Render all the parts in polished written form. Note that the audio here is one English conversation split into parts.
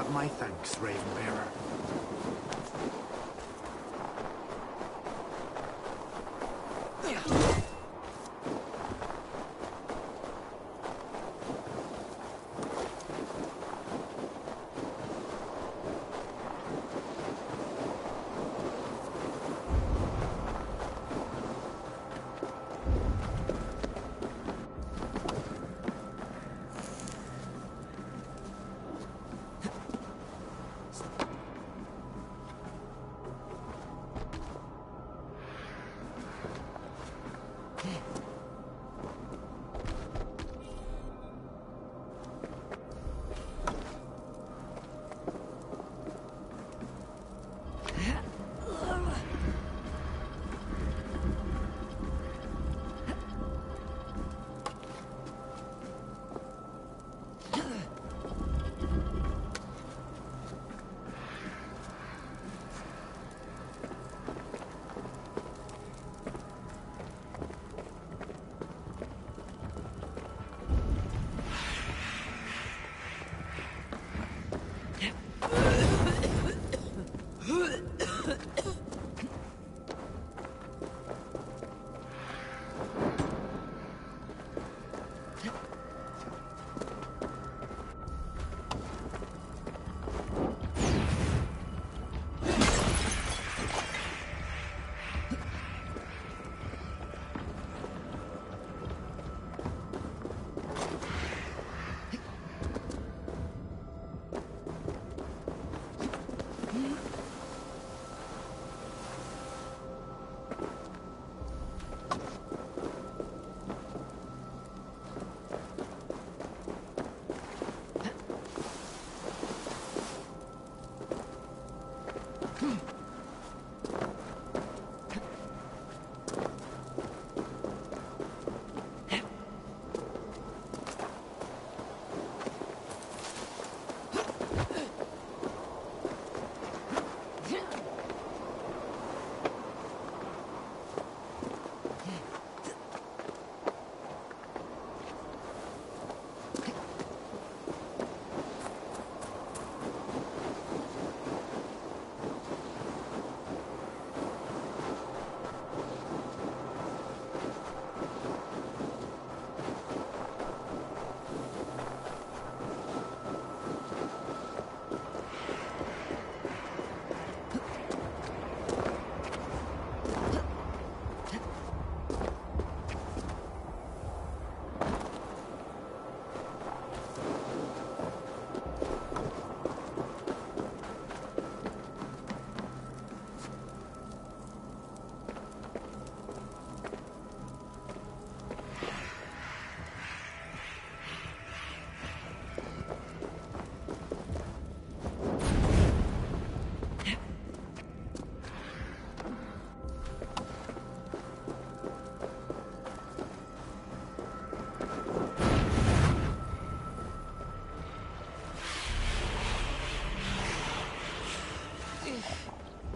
have my thanks, Ravenbearer.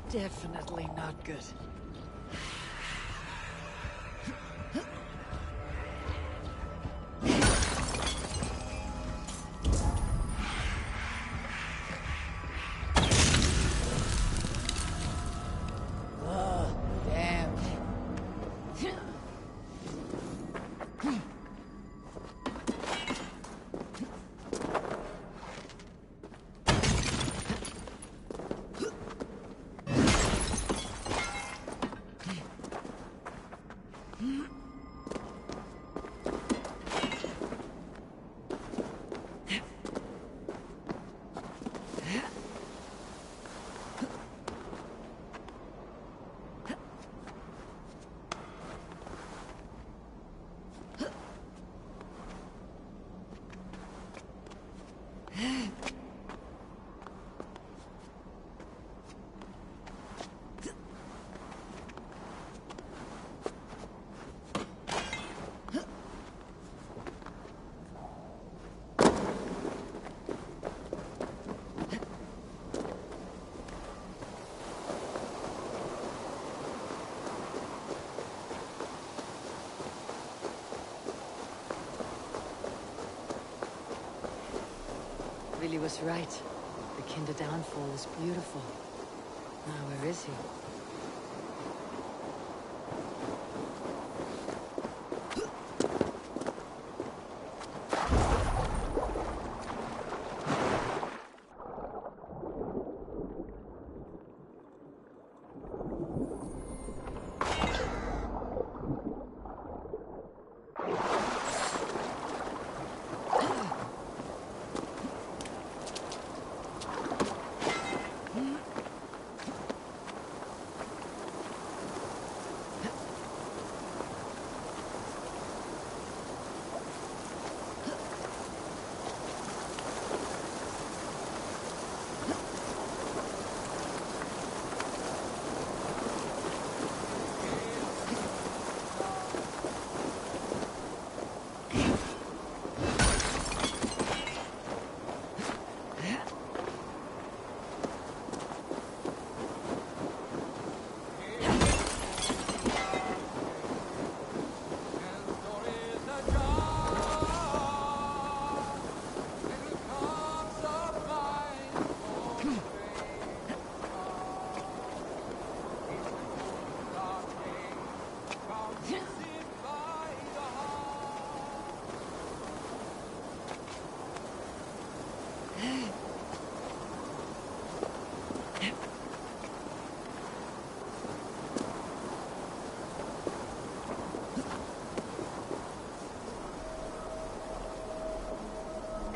Definitely not good. Oh, damn. Billy was right. The Kinder downfall was beautiful. Now where is he?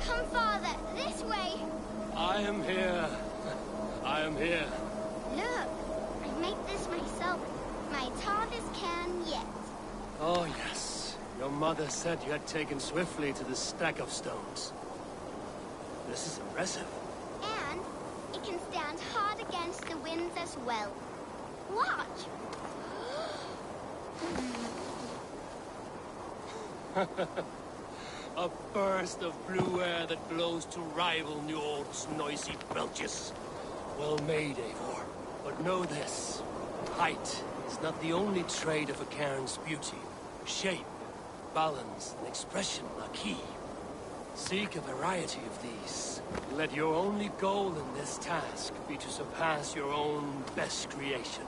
Come, Father, this way. I am here. I am here. Look, I made this myself. My hardest can yet. Oh, yes. Your mother said you had taken swiftly to the stack of stones. This is impressive. And it can stand hard against the winds as well. Watch. A burst of blue air that blows to rival New Orleans' noisy belches. Well made, Eivor. But know this. Height is not the only trait of a cairn's beauty. Shape, balance, and expression are key. Seek a variety of these. Let your only goal in this task be to surpass your own best creation.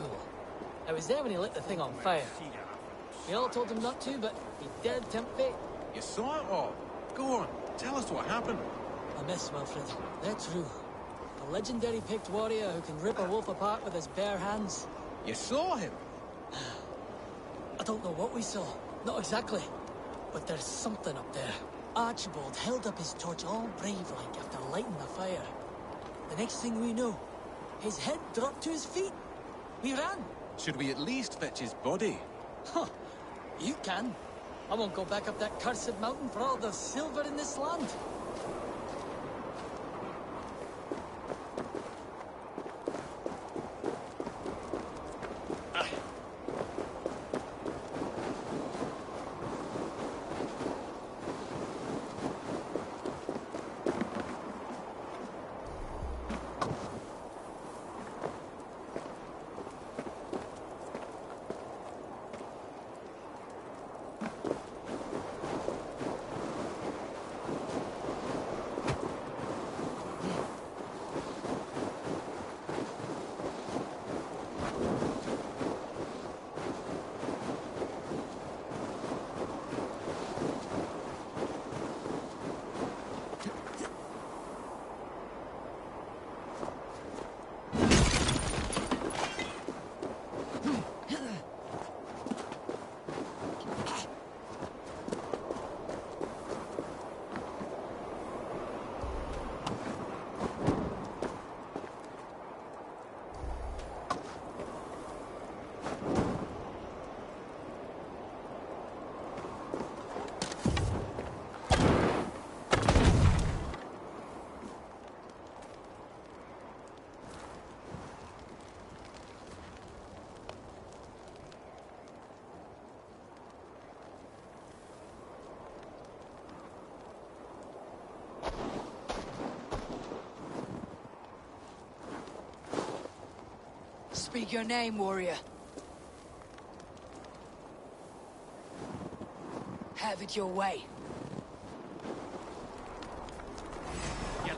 fool. I was there when he lit the thing on fire. We all told him not to, but he dared tempt fate. You saw it all. Go on, tell us what happened. A miss, Wilfred. They're true. A legendary picked warrior who can rip a wolf apart with his bare hands. You saw him? I don't know what we saw. Not exactly. But there's something up there. Archibald held up his torch all brave-like after lighting the fire. The next thing we know, his head dropped to his feet. We ran. Should we at least fetch his body? Huh. You can. I won't go back up that cursed mountain for all the silver in this land. Speak your name, warrior. Have it your way. Yeah.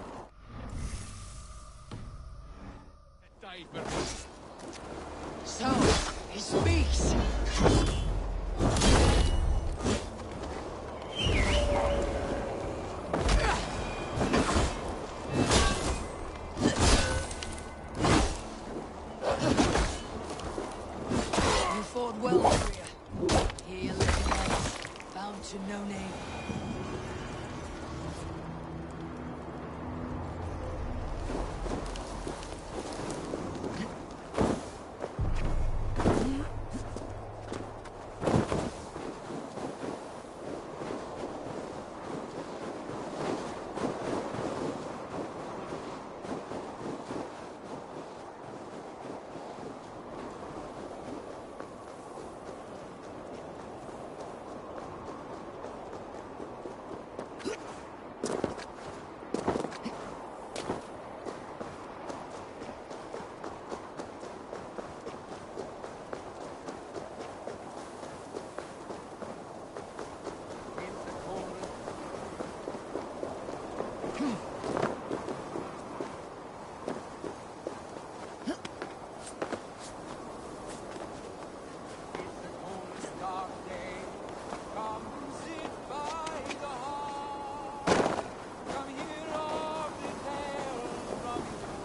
So, he speaks. Well, warrior. Here you live your life, bound to no name.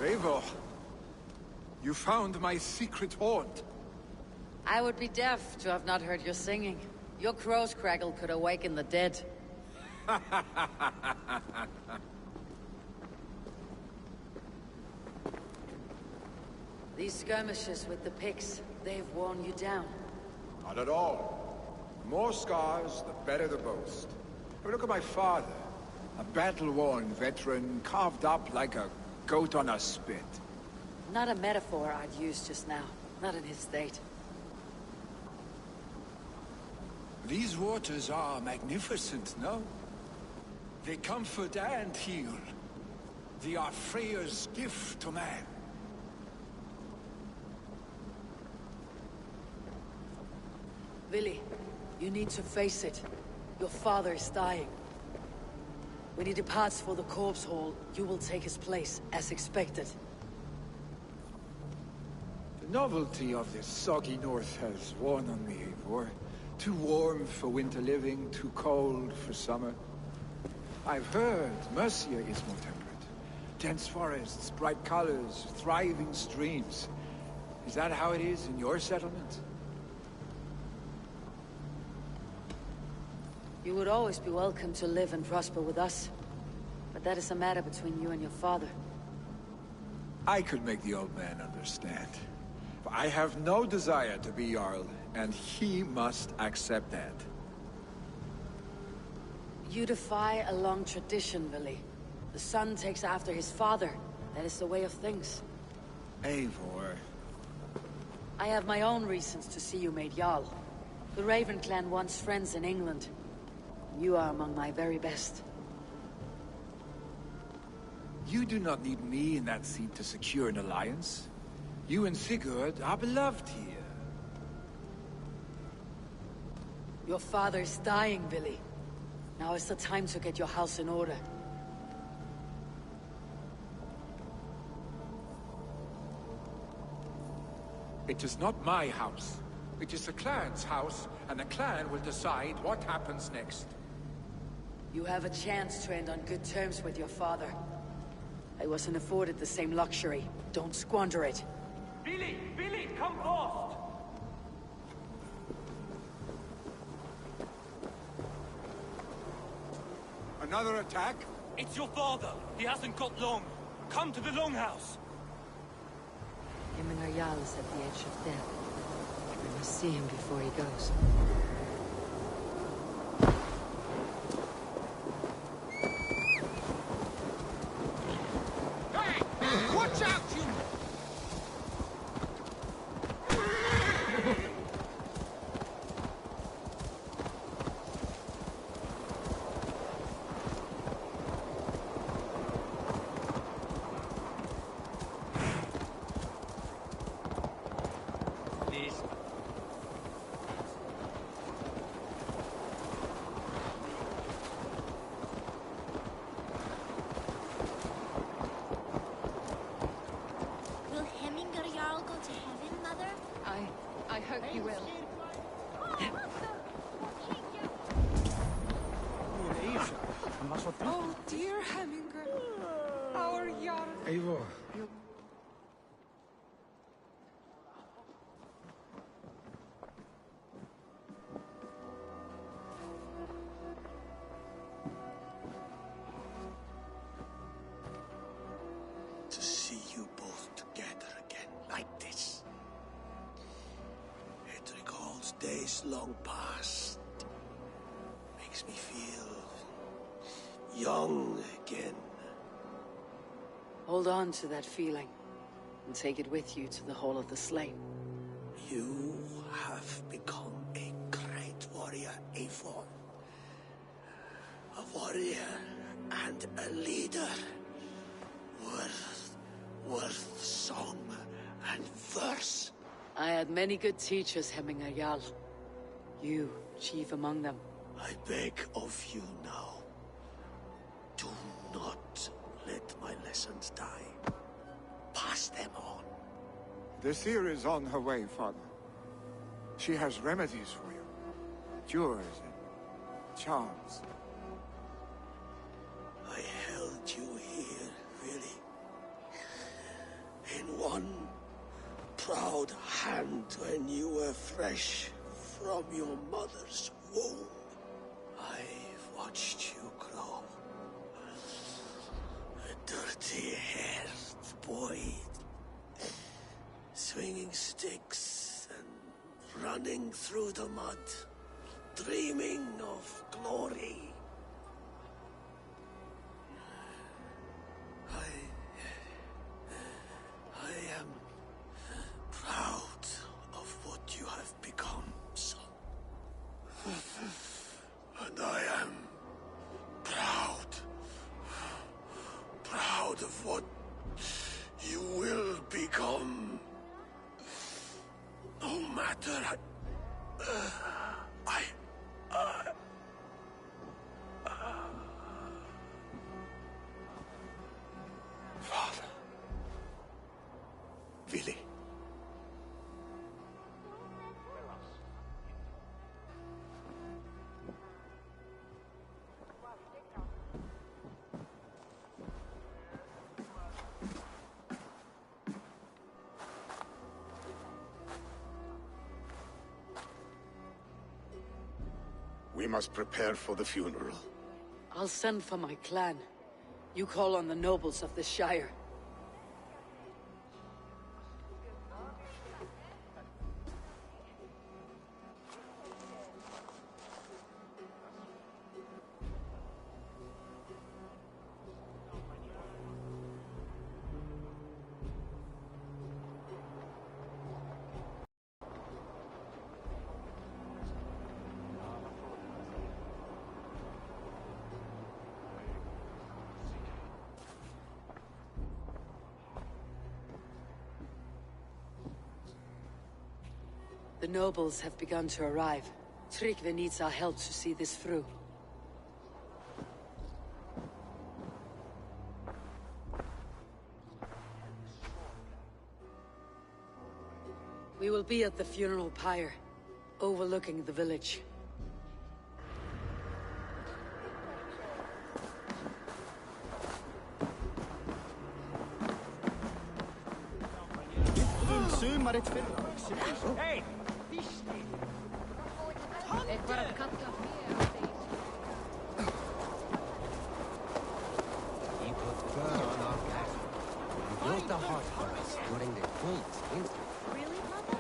Eivor, you found my secret haunt. I would be deaf to have not heard your singing. Your crow's craggle could awaken the dead. These skirmishes with the Picts, they've worn you down. Not at all. The more scars, the better the boast. But look at my father. A battle-worn veteran, carved up like a goat on a spit. Not a metaphor I'd use just now. Not in his state. These waters are magnificent, no? They comfort and heal. They are Freya's gift to man. Willi, you need to face it. Your father is dying. When he departs for the corpse hall, you will take his place, as expected. novelty of this soggy north has worn on me, Eivor. Too warm for winter living, too cold for summer. I've heard Mercia is more temperate. Dense forests, bright colors, thriving streams. Is that how it is in your settlement? You would always be welcome to live and prosper with us. But that is a matter between you and your father. I could make the old man understand. I have no desire to be Jarl, and he must accept that. You defy a long tradition, Vili. The son takes after his father. That is the way of things. Eivor. I have my own reasons to see you made Jarl. The Raven clan wants friends in England. You are among my very best. You do not need me in that seat to secure an alliance. You and Sigurd are beloved here. Your father is dying, Vili. Now is the time to get your house in order. It is not my house. It is the clan's house, and the clan will decide what happens next. You have a chance to end on good terms with your father. I wasn't afforded the same luxury. Don't squander it. Billy! Billy, come fast! Another attack? It's your father. He hasn't got long. Come to the longhouse. Himmingar Jarl is at the edge of death. I must see him before he goes. Hey! Watch out, you! Will Hemminger Jarl go to heaven, Mother? I hope you will. Oh, dear Hemminger. Our Jarl. Eivor. To see you both together again like this. It recalls days long past. Makes me feel young again. Hold on to that feeling, and take it with you to the Hall of the Slain. You have become a great warrior, Eivor. A warrior and a leader. Worth song and verse. I had many good teachers, Hemminger Jarl. You, chief among them. I beg of you now. Do not let my lessons die. Pass them on. The seer is on her way, Father. She has remedies for you. Cures and charms. I held you here, really. In one proud hand when you were fresh from your mother's womb. I've watched you grow. A dirty-haired boy, swinging sticks and running through the mud, dreaming of glory. I am proud of what you have become, son. And I am proud of what you will become. No matter Father. Vili. We must prepare for the funeral. I'll send for my clan. You call on the nobles of the Shire. The nobles have begun to arrive. Tryggvi needs our help to see this through. We will be at the funeral pyre, overlooking the village. Hey! He put fur on our cattle. He built a hut for us during the cold winter. Really, Mother?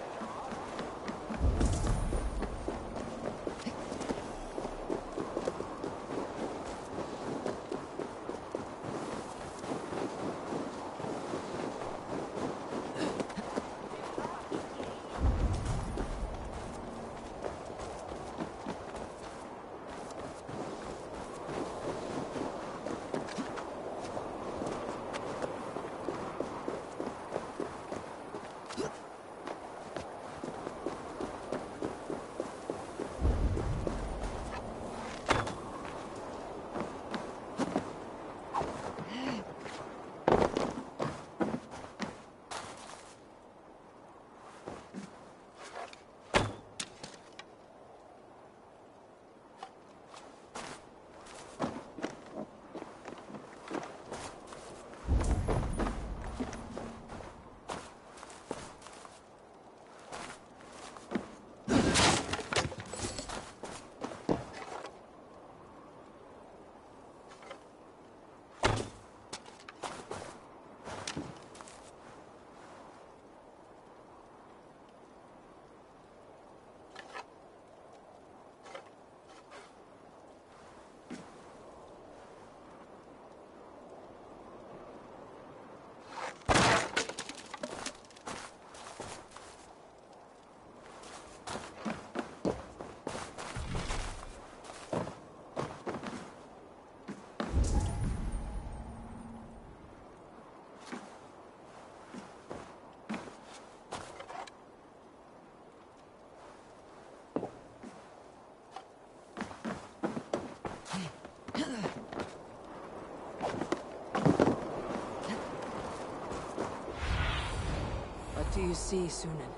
What do you see, Sunan?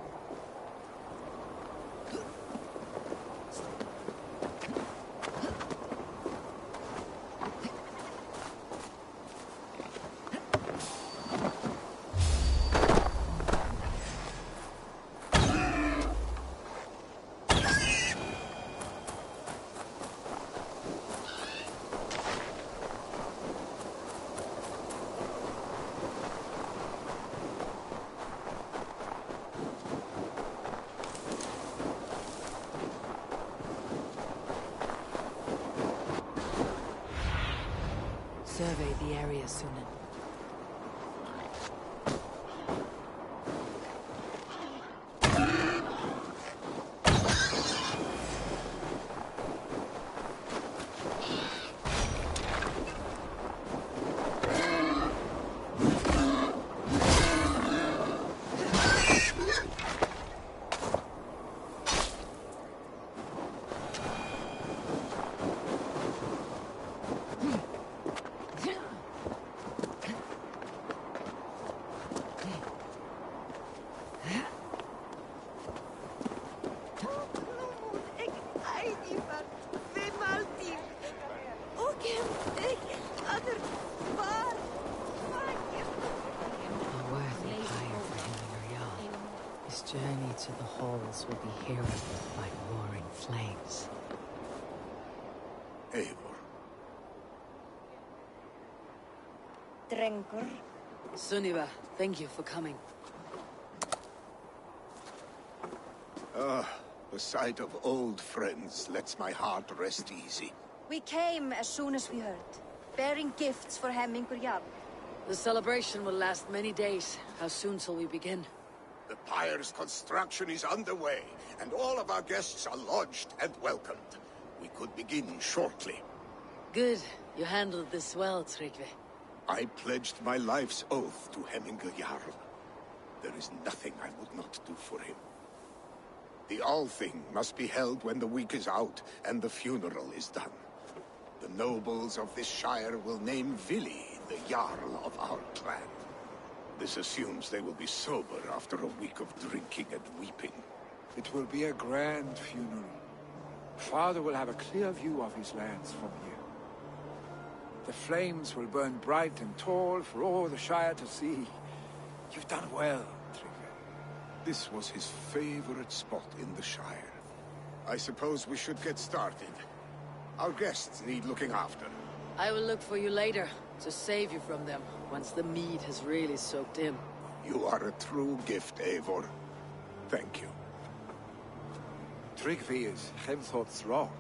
Survey the area, Sunan. Journey to the halls will be heralded by roaring flames. Eivor. Drengur. Sunniva, thank you for coming. The sight of old friends lets my heart rest easy. We came as soon as we heard, bearing gifts for Hemmingur Jarl. The celebration will last many days. How soon shall we begin? The pyre's construction is underway, and all of our guests are lodged and welcomed. We could begin shortly. Good. You handled this well, Tryggvi. I pledged my life's oath to Hemmingur Jarl. There is nothing I would not do for him. The Althing must be held when the week is out and the funeral is done. The nobles of this shire will name Vili the Jarl of our clan. This assumes they will be sober after a week of drinking and weeping. It will be a grand funeral. Father will have a clear view of his lands from here. The flames will burn bright and tall for all the Shire to see. You've done well, Tryggvi. This was his favorite spot in the Shire. I suppose we should get started. Our guests need looking after. I will look for you later, to save you from them, once the mead has really soaked in. You are a true gift, Eivor. Thank you. Tryggvi is Hemthor's rock.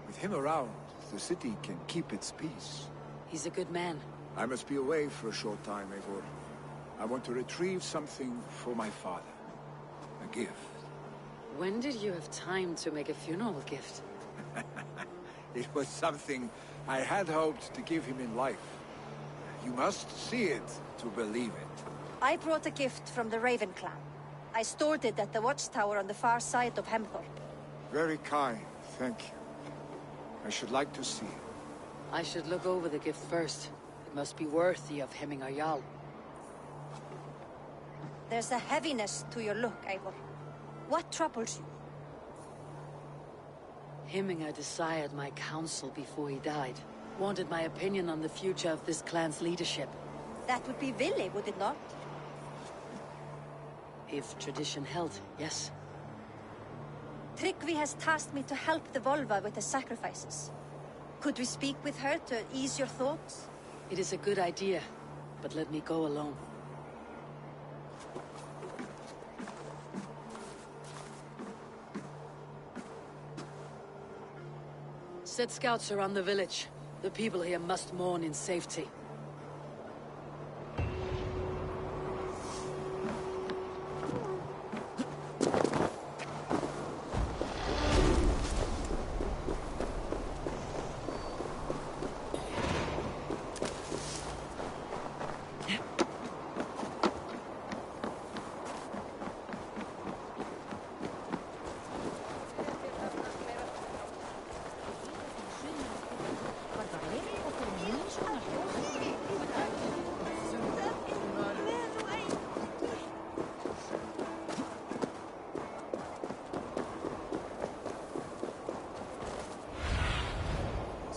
With him around, the city can keep its peace. He's a good man. I must be away for a short time, Eivor. I want to retrieve something for my father. A gift. When did you have time to make a funeral gift? It was something I had hoped to give him in life. You must see it to believe it. I brought a gift from the Raven clan. I stored it at the watchtower on the far side of Hemthorpe. Very kind, thank you. I should like to see it. I should look over the gift first. It must be worthy of Hemmingur Jarl. There's a heaviness to your look, Eivor. What troubles you? Hemmingur desired my counsel before he died. Wanted my opinion on the future of this clan's leadership. That would be Vili, would it not? If tradition held, yes. Tryggvi has tasked me to help the Volva with the sacrifices. Could we speak with her to ease your thoughts? It is a good idea, but let me go alone. Set scouts around the village. The people here must mourn in safety.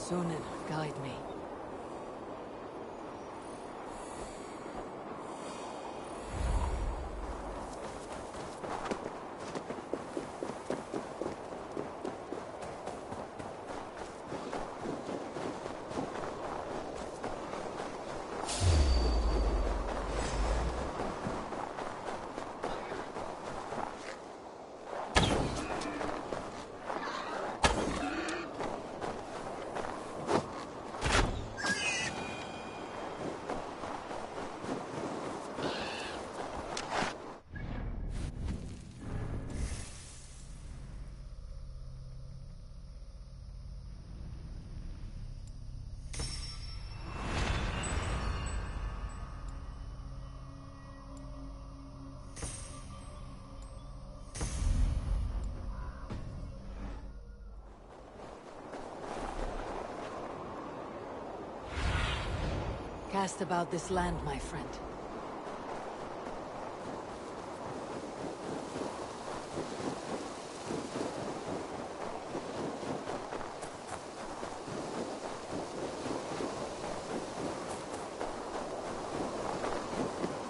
Sunan, guide me. Cast about this land, my friend.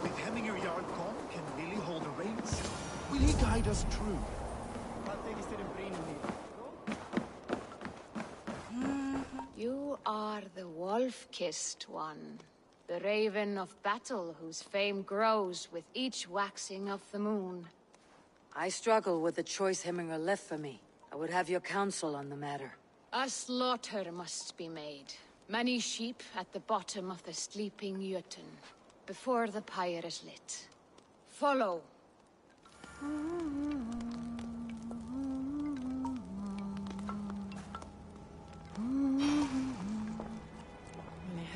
With Hemmingur Jarl gone, can Vili hold the reins? Will he guide us true? You are the wolf-kissed one. The raven of battle whose fame grows with each waxing of the moon. I struggle with the choice Hemminger left for me. I would have your counsel on the matter. A slaughter must be made. Many sheep at the bottom of the sleeping Jötun, before the pyre is lit. Follow. Vil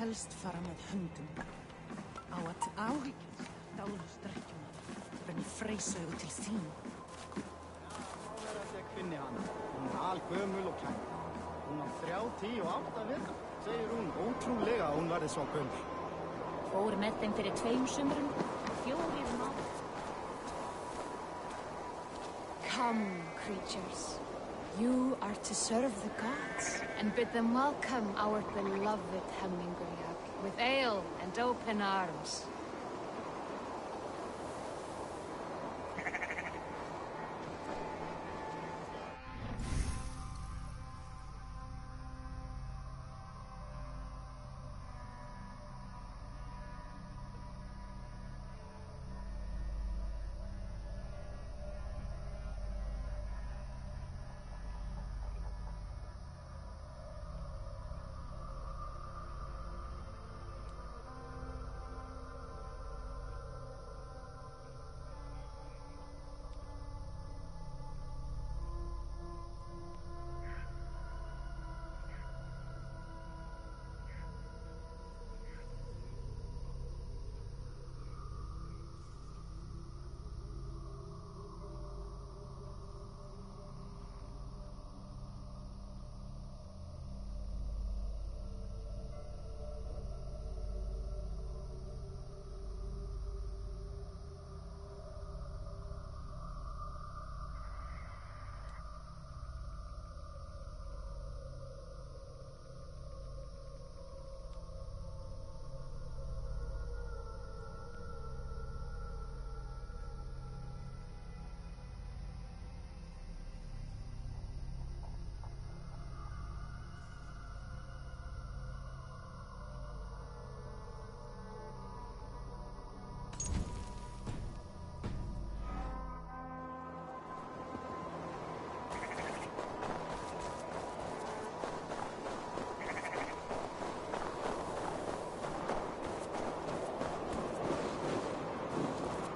helst fara með hundum. Á að áhyggjum, dálustrekkjum, hvernig freysauðu til þín. Ég finni hana. Hún algömul og kæm. Hún á 30 og 8 vika. Segir hún ótrúlega að hún verði svo gömul. Fór með þeim fyrir 2 sumrum, 4 mánuð. Come, creatures. You are to serve the gods, and bid them welcome our beloved Hemmingerjag with ale and open arms.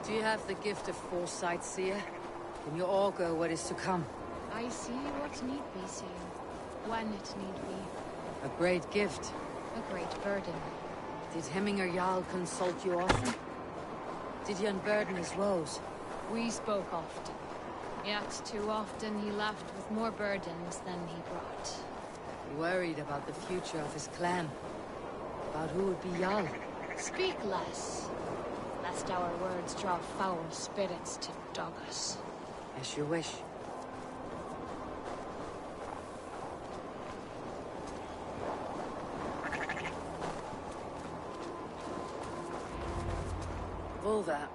Do you have the gift of foresight, seer? Can you augur what is to come? I see what need be seen, when it need be. A great gift. A great burden. Did Hemminger Jarl consult you often? Did he unburden his woes? We spoke often. Yet too often he left with more burdens than he brought. He worried about the future of his clan. About who would be Jarl. Speak less, lest our words draw foul spirits to dog us. As you wish. Volva,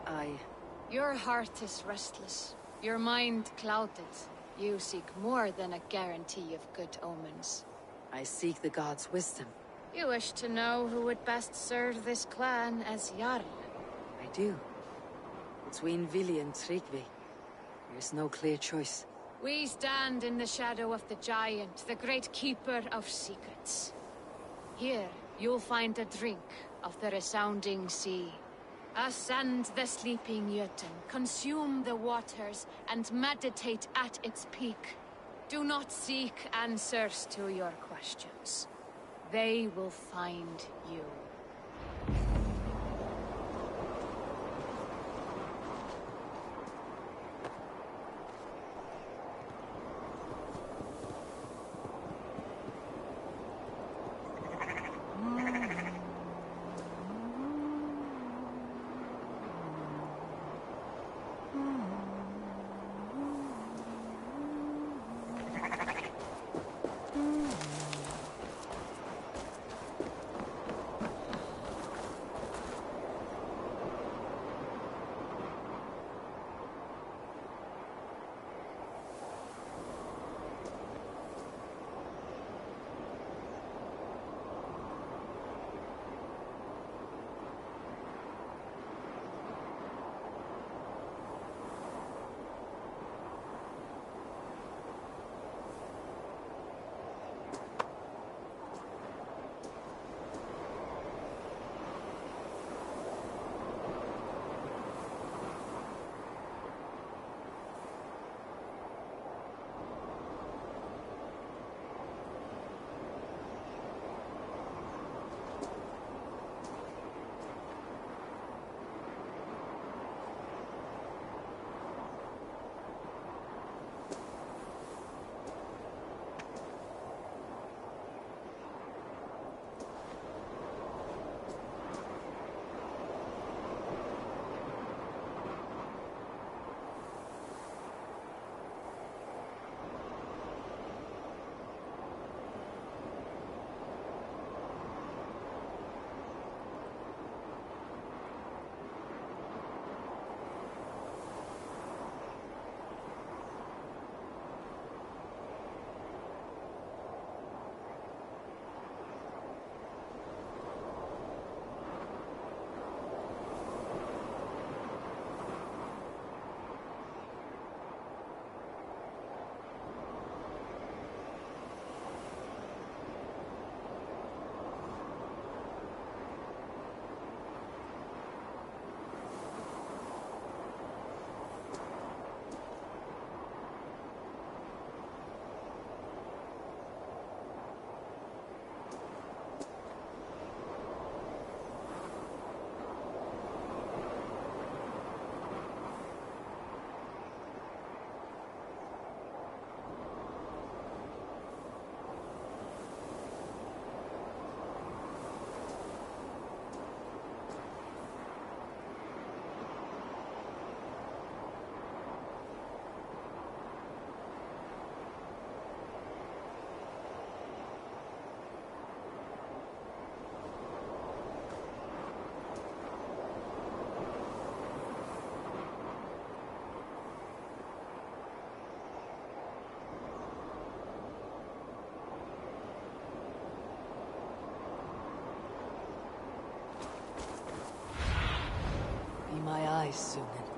Your heart is restless. Your mind clouded. You seek more than a guarantee of good omens. I seek the gods' wisdom. You wish to know who would best serve this clan as Jarl. I do. Between Vili and Tryggvi, there is no clear choice. We stand in the shadow of the giant, the great keeper of secrets. Here, you'll find a drink of the resounding sea. Ascend the sleeping Jötun, consume the waters, and meditate at its peak. Do not seek answers to your questions. They will find you. face soon then.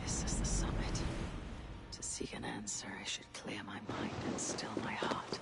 This is the summit. To seek an answer, I should clear my mind and still my heart.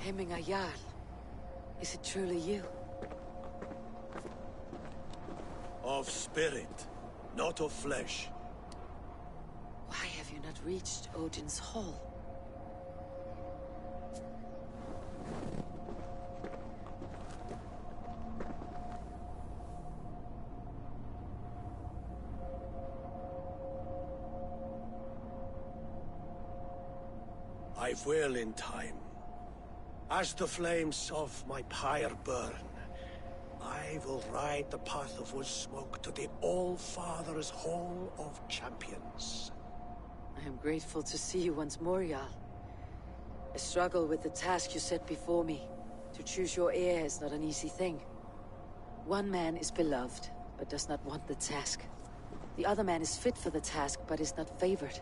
Hemming a Jarl. Is it truly you? Of spirit, not of flesh. Why have you not reached Odin's Hall? I will in time. As the flames of my pyre burn, I will ride the path of wood smoke to the All-Father's Hall of Champions. I am grateful to see you once more, Jarl. I struggle with the task you set before me. To choose your heir is not an easy thing. One man is beloved, but does not want the task. The other man is fit for the task, but is not favored.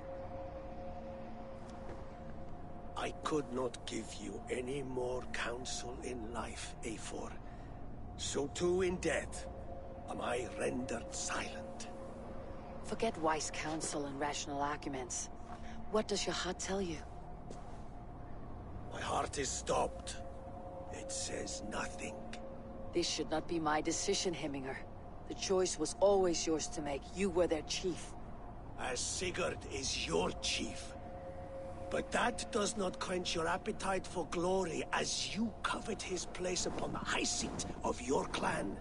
I could not give you any more counsel in life, Eivor. So too in death am I rendered silent. Forget wise counsel and rational arguments. What does your heart tell you? My heart is stopped. It says nothing. This should not be my decision, Hemminger. The choice was always yours to make. You were their chief. As Sigurd is your chief. But that does not quench your appetite for glory as you covet his place upon the high seat of your clan.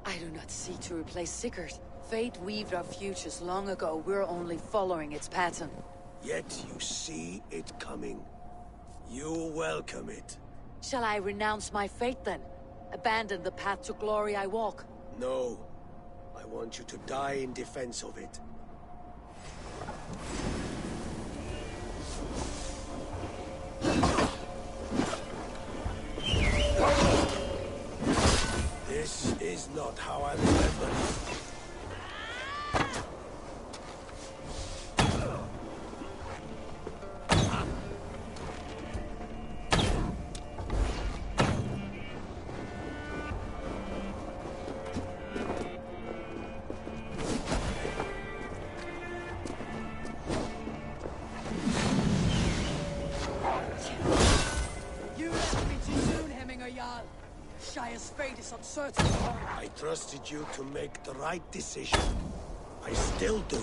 I do not seek to replace Sigurd. Fate weaved our futures long ago. We're only following its pattern. Yet you see it coming. You welcome it. Shall I renounce my fate then? Abandon the path to glory I walk? No. I want you to die in defense of it. This is not how I remember it. You left me too soon, Hemminger Jarl. Shire's fate is uncertain. I trusted you to make the right decision. I still do.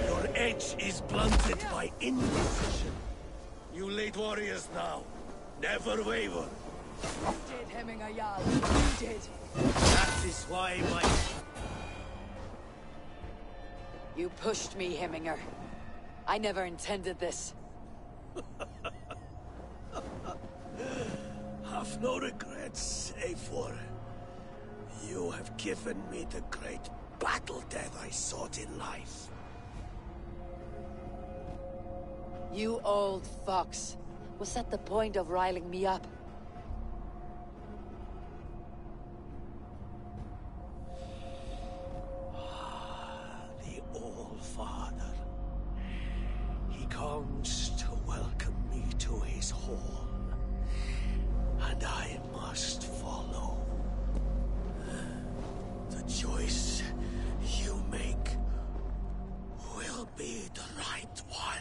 Your edge is blunted by indecision. You late warriors now, never waver. You did, Hemminger Jarl. You did. That is why my... You pushed me, Hemminger. I never intended this. Have no regrets, Eivor. You have given me the great battle death I sought in life. You old fox. Was that the point of riling me up? The All-Father. He comes to welcome me to his hall. And I must follow. The choice you make will be the right one.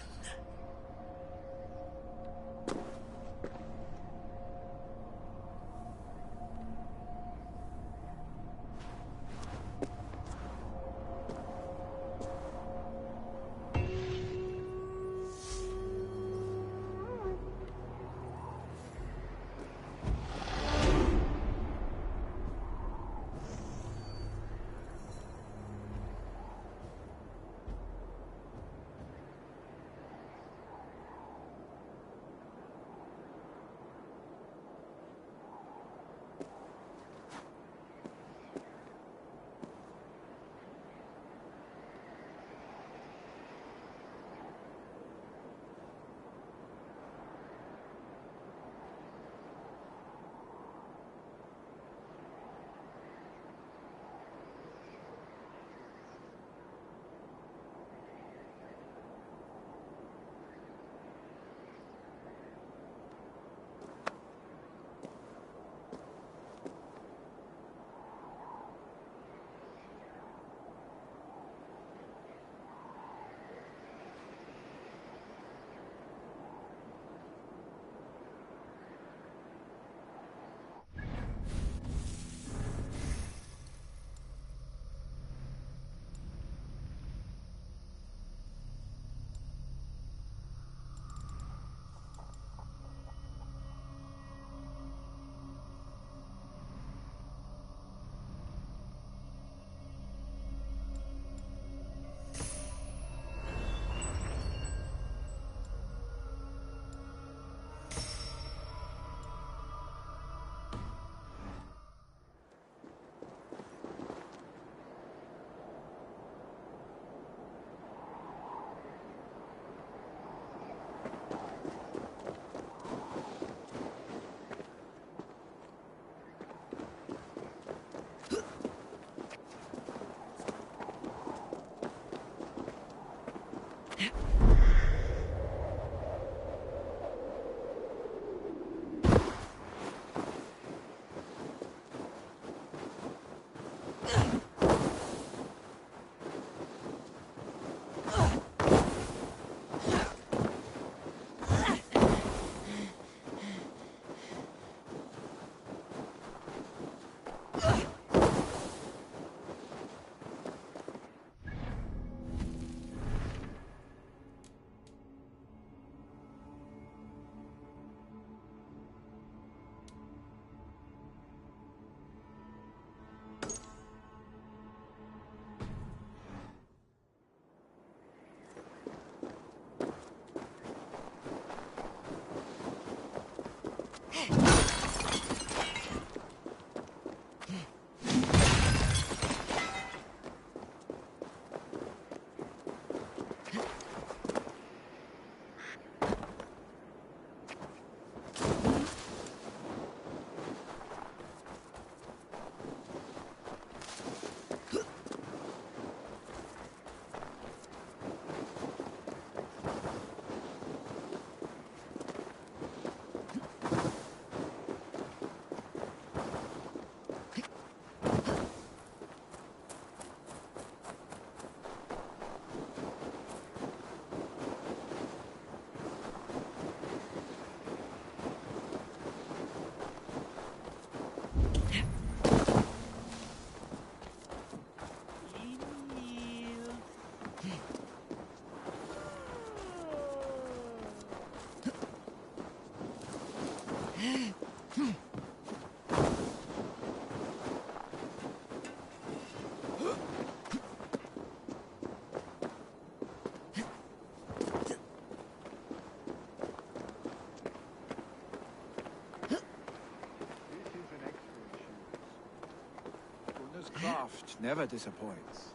Craft never disappoints.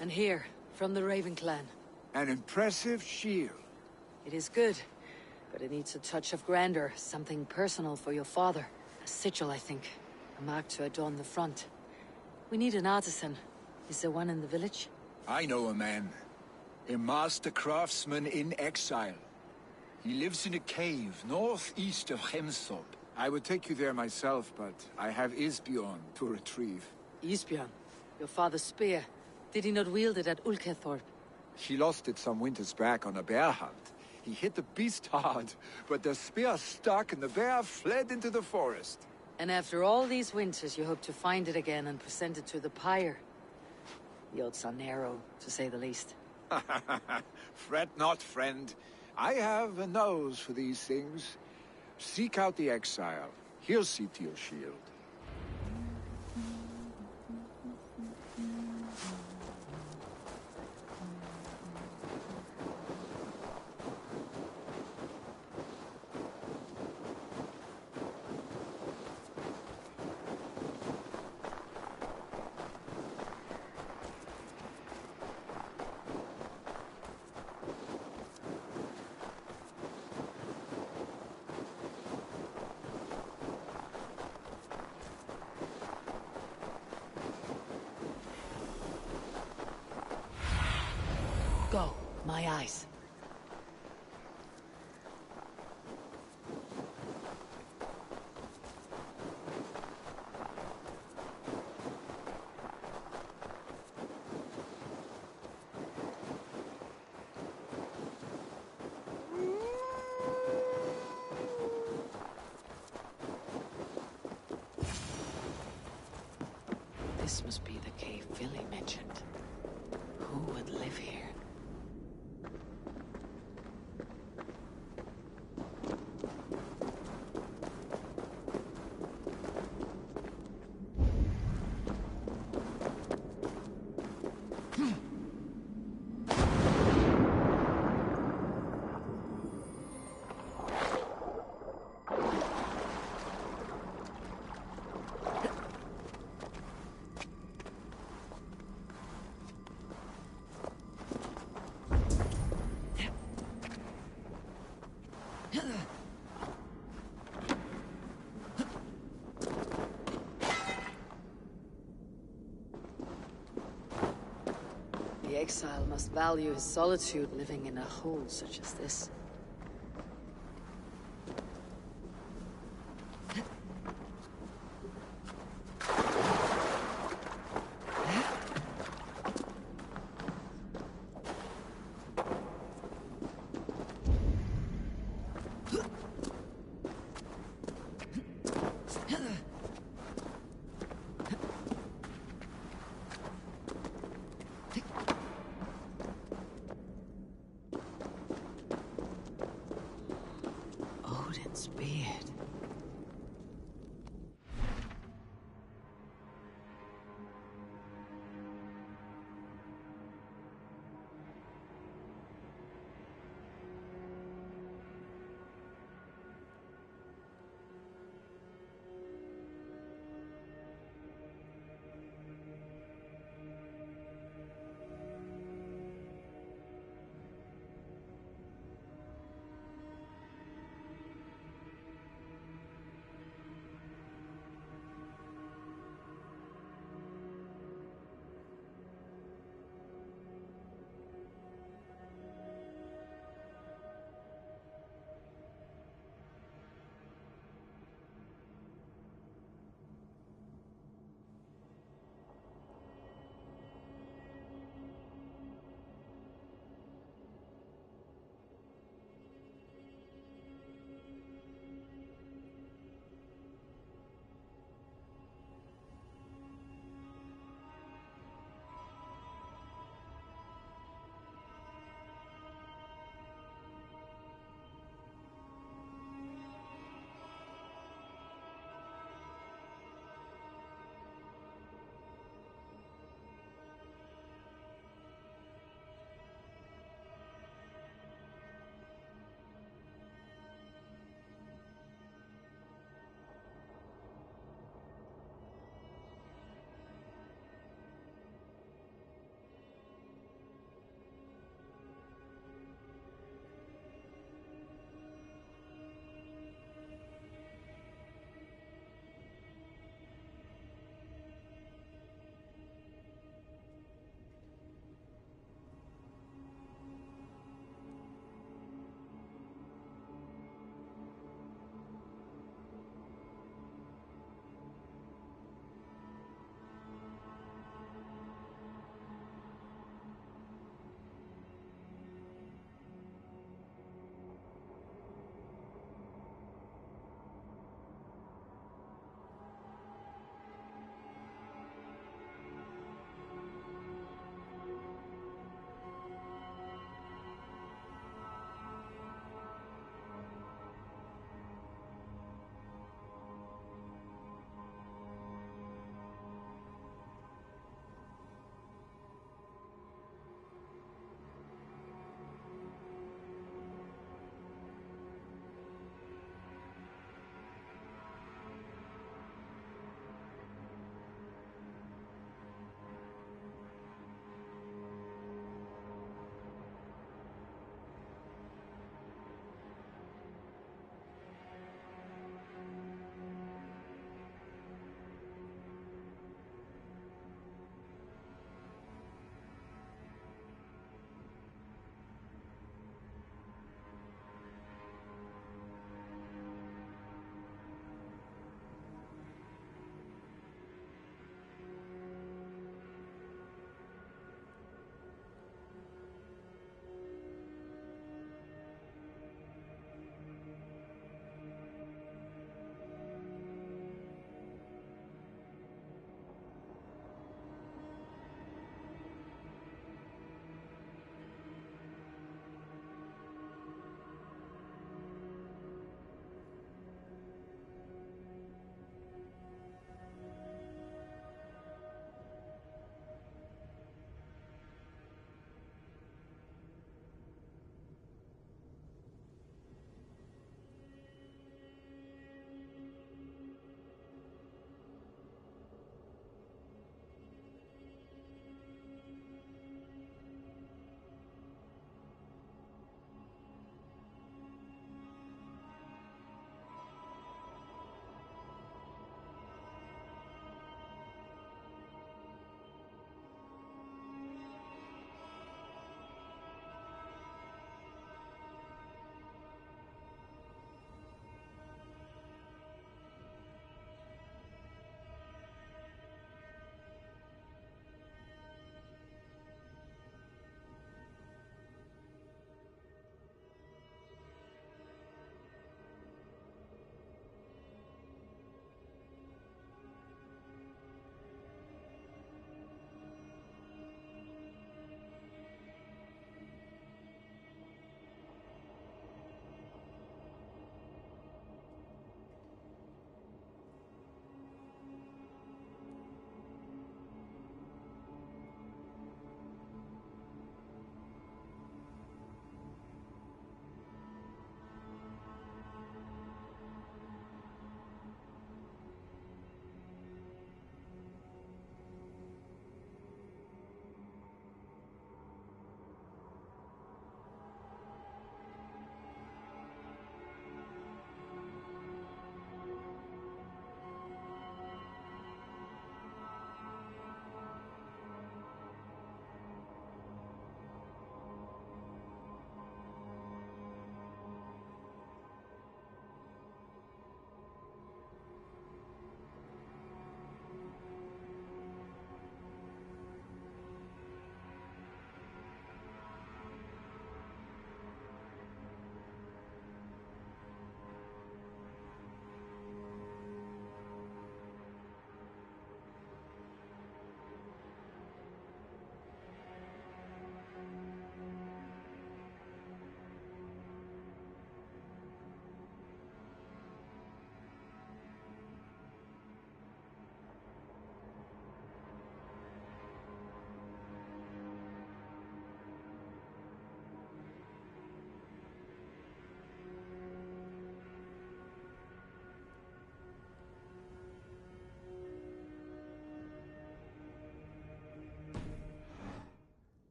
And here, from the Raven clan. An impressive shield. It is good, but it needs a touch of grandeur, something personal for your father. A sigil, I think. A mark to adorn the front. We need an artisan. Is there one in the village? I know a man. A master craftsman in exile. He lives in a cave northeast of Hemsop. I would take you there myself, but I have Isbjorn to retrieve. Isbjorn? Your father's spear. Did he not wield it at Ulkethorp? He lost it some winters back on a bear hunt. He hit the beast hard, but the spear stuck and the bear fled into the forest. And after all these winters, you hope to find it again and present it to the pyre. The odds are narrow, to say the least. Fret not, friend. I have a nose for these things. Seek out the exile. He'll see to your shield. Go, my eyes. This must be the cave Billy mentioned. Who would live here? The exile must value his solitude living in a hole such as this. Odin's beard.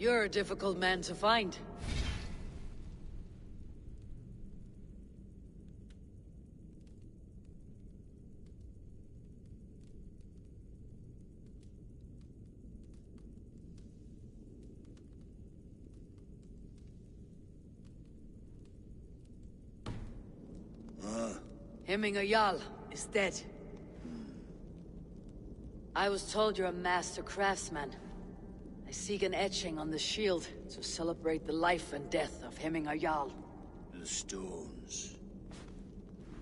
You're a difficult man to find. Hemminger Jarl is dead. I was told you're a master craftsman. I seek an etching on the shield to celebrate the life and death of Hemminger Jarl. The stones.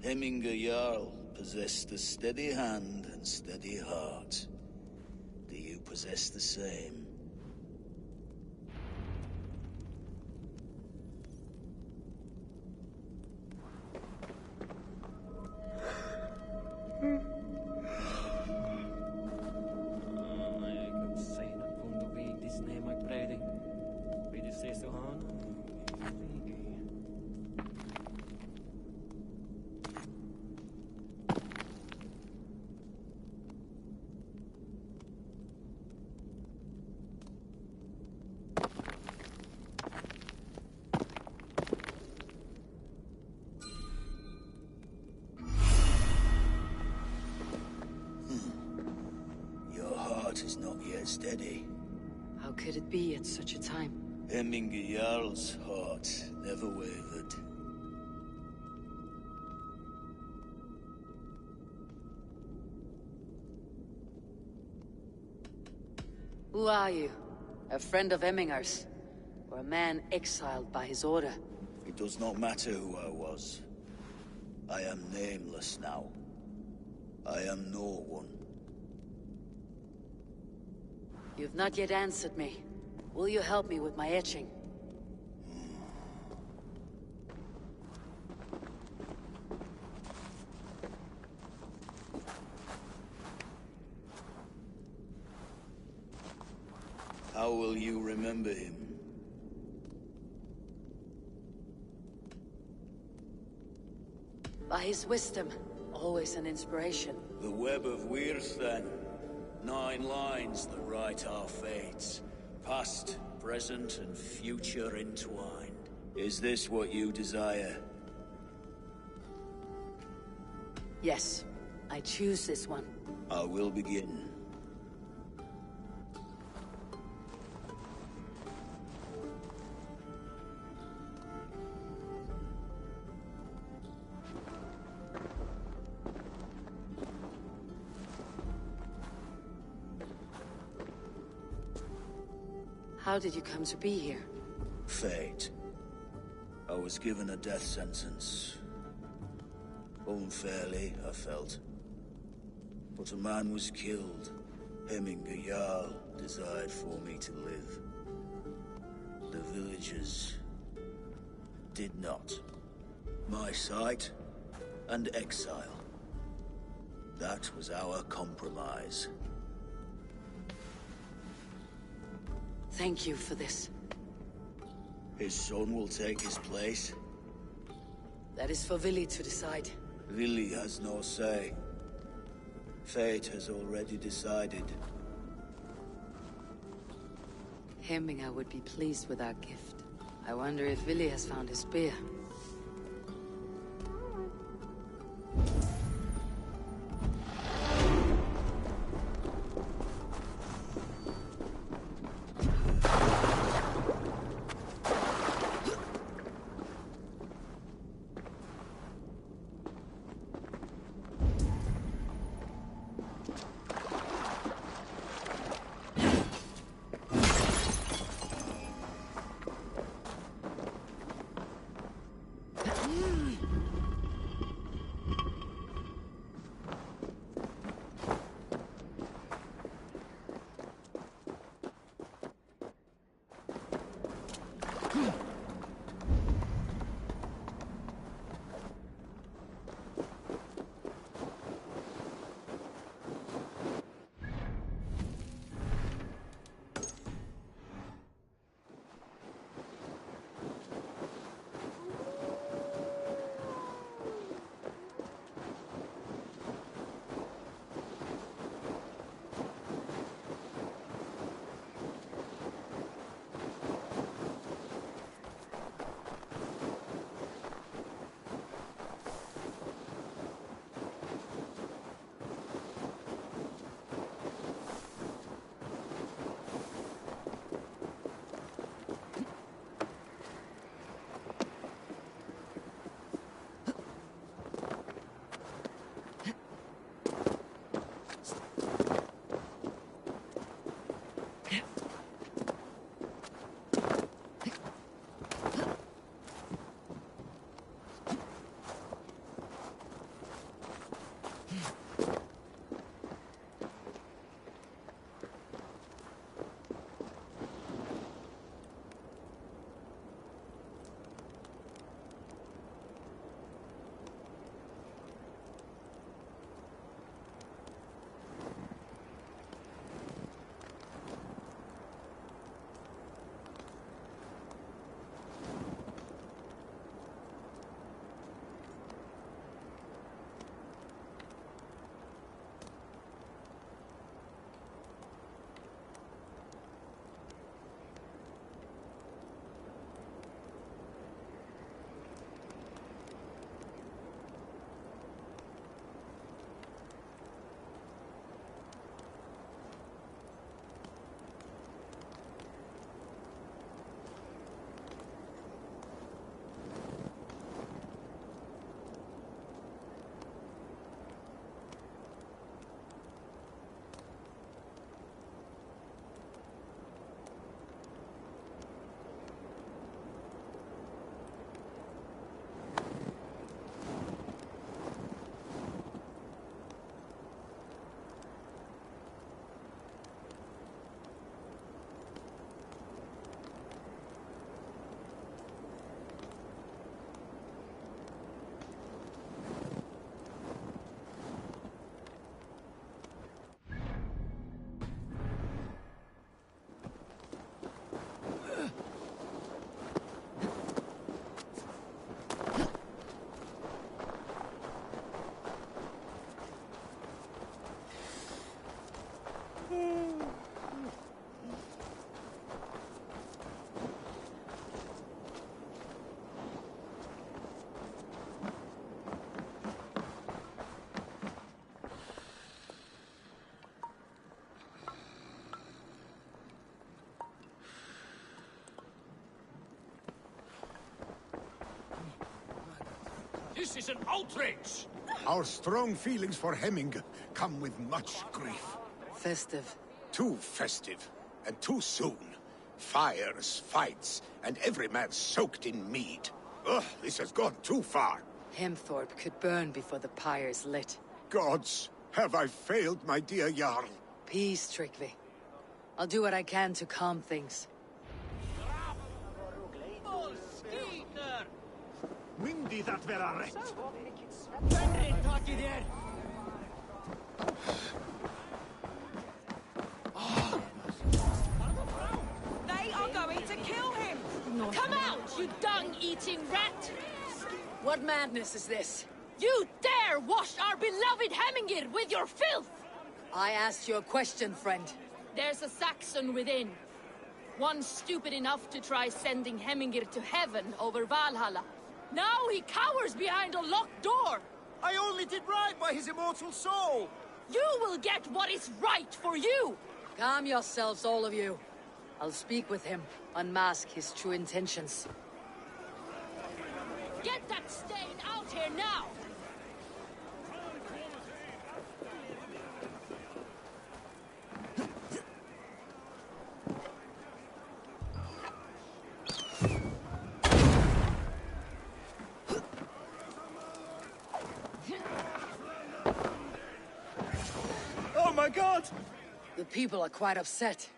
Hemminger Jarl possessed a steady hand and steady heart. Do you possess the same? Is not yet steady. How could it be at such a time? Hemminger Jarl's heart never wavered. Who are you? A friend of Hemminger's? Or a man exiled by his order? It does not matter who I was. I am nameless now. I am no one. You've not yet answered me. Will you help me with my etching? How will you remember him? By his wisdom. Always an inspiration. The web of Wirth, then. 9 lines that write our fates. Past, present, and future entwined. Is this what you desire? Yes. I choose this one. I will begin. How did you come to be here? Fate. I was given a death sentence. Unfairly, I felt. But a man was killed. Hemminger Jarl desired for me to live. The villagers did not. My sight and exile. That was our compromise. Thank you for this. His son will take his place. That is for Vili to decide. Vili has no say. Fate has already decided. Hemminger would be pleased with our gift. I wonder if Vili has found his spear. This is an outrage! Our strong feelings for Hemming come with much grief. Festive. Too festive, and too soon. Fires, fights, and every man soaked in mead. Ugh, this has gone too far. Hemthorpe could burn before the pyre's lit. Gods, have I failed my dear Jarl? Peace, Tryggvi. I'll do what I can to calm things. Windy that vera rätt. They are going to kill him! Come out, you dung-eating rat! What madness is this? You dare wash our beloved Hemmingir with your filth! I asked you a question, friend. There's a Saxon within. One stupid enough to try sending Hemmingir to heaven over Valhalla. Now he cowers behind a locked door! I only did right by his immortal soul! You will get what is right for you! Calm yourselves, all of you. I'll speak with him, unmask his true intentions. Get that stain out here now! Oh my god! The people are quite upset.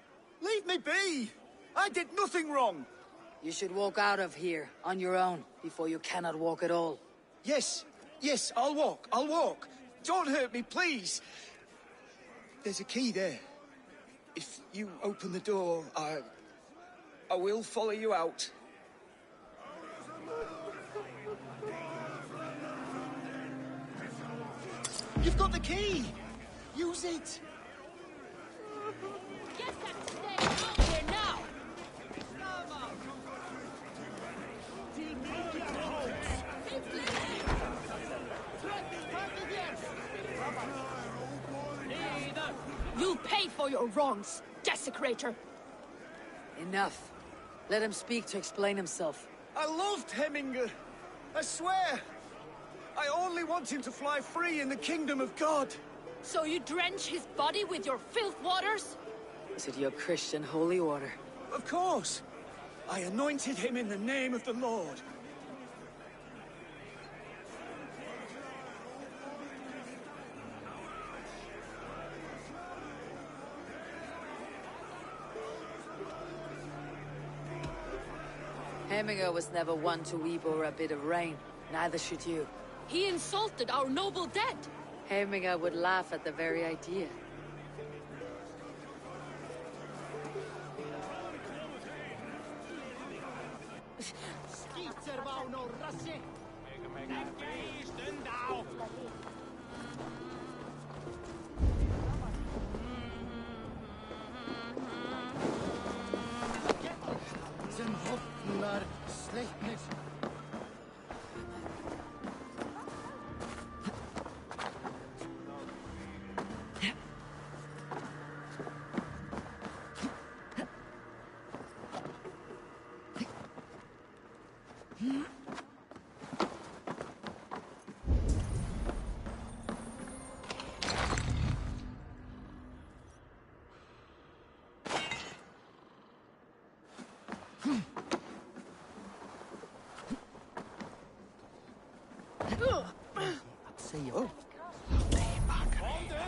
Leave me be! I did nothing wrong! You should walk out of here, on your own, before you cannot walk at all. Yes, I'll walk. Don't hurt me, please! There's a key there. If you open the door, I will follow you out. You've got the key! Use it! Get that stain out here now! You'll pay for your wrongs, desecrator! Enough. Let him speak to explain himself. I loved Hemminger. I swear. I only want him to fly free in the kingdom of God. So you drench his body with your filth waters? Is it your Christian holy order? Of course. I anointed him in the name of the Lord. Hemminger was never one to weep over a bit of rain. Neither should you. He insulted our noble dead. Hemminger would laugh at the very idea. Sem hopnar sleipnir.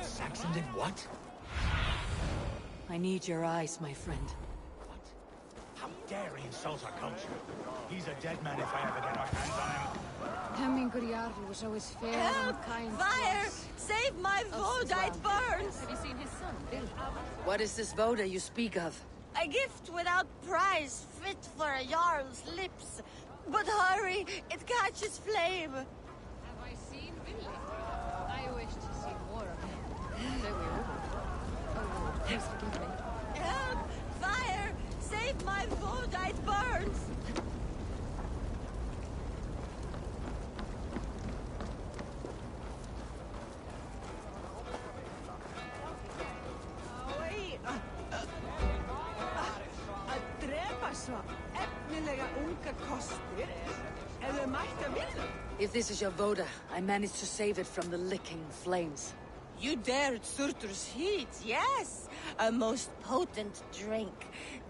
Saxon did what? I need your eyes, my friend. How dare he insult our culture? He's a dead man if I ever get our hands on him. Hemmingur Jarl was always fair Help! and kind. Fire! Save my Voda, it burns! Have you seen his son, Bill? What is this Voda you speak of? A gift without price, fit for a Jarl's lips. But hurry, it catches flame. Have I seen Billy? I wish to see more of him. There we are. Oh, please forgive me. Help! Fire! Save my Voda, it burns! Oj! Að drepa svo efnilega unga kostir ef þau If this is your Voda, I managed to save it from the licking flames. You dared Surtur's heat, yes. A most potent drink,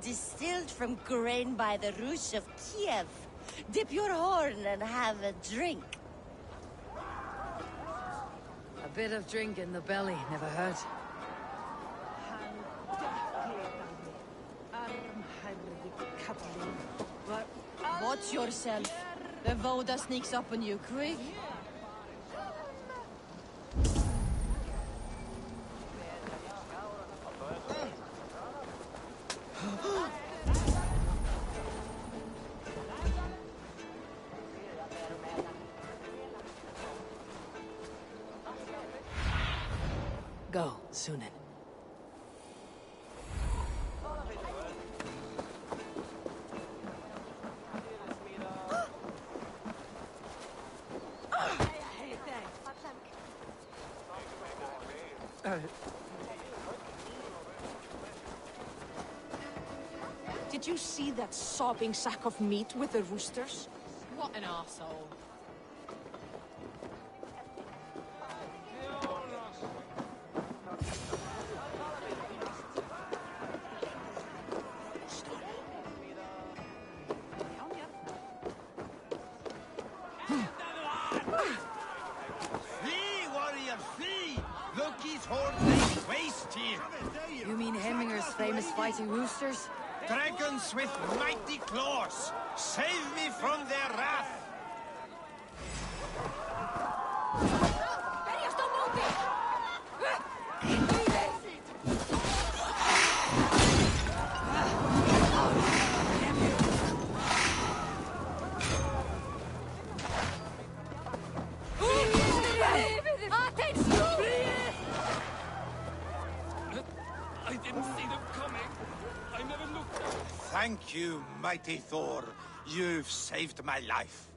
distilled from grain by the Rus of Kiev. Dip your horn and have a drink. A bit of drink in the belly never hurt. Watch yourself. The Voda sneaks up on you quick. Go, Sunan. Did you see that sobbing sack of meat with the roosters? What an arsehole. Flee, warrior, flee! Loki's horde lays waste here. You mean Hemminger's famous fighting roosters? Dragons with mighty claws! Save me from their wrath! I didn't see them coming. I never looked. Thank you, mighty Thor. You've saved my life.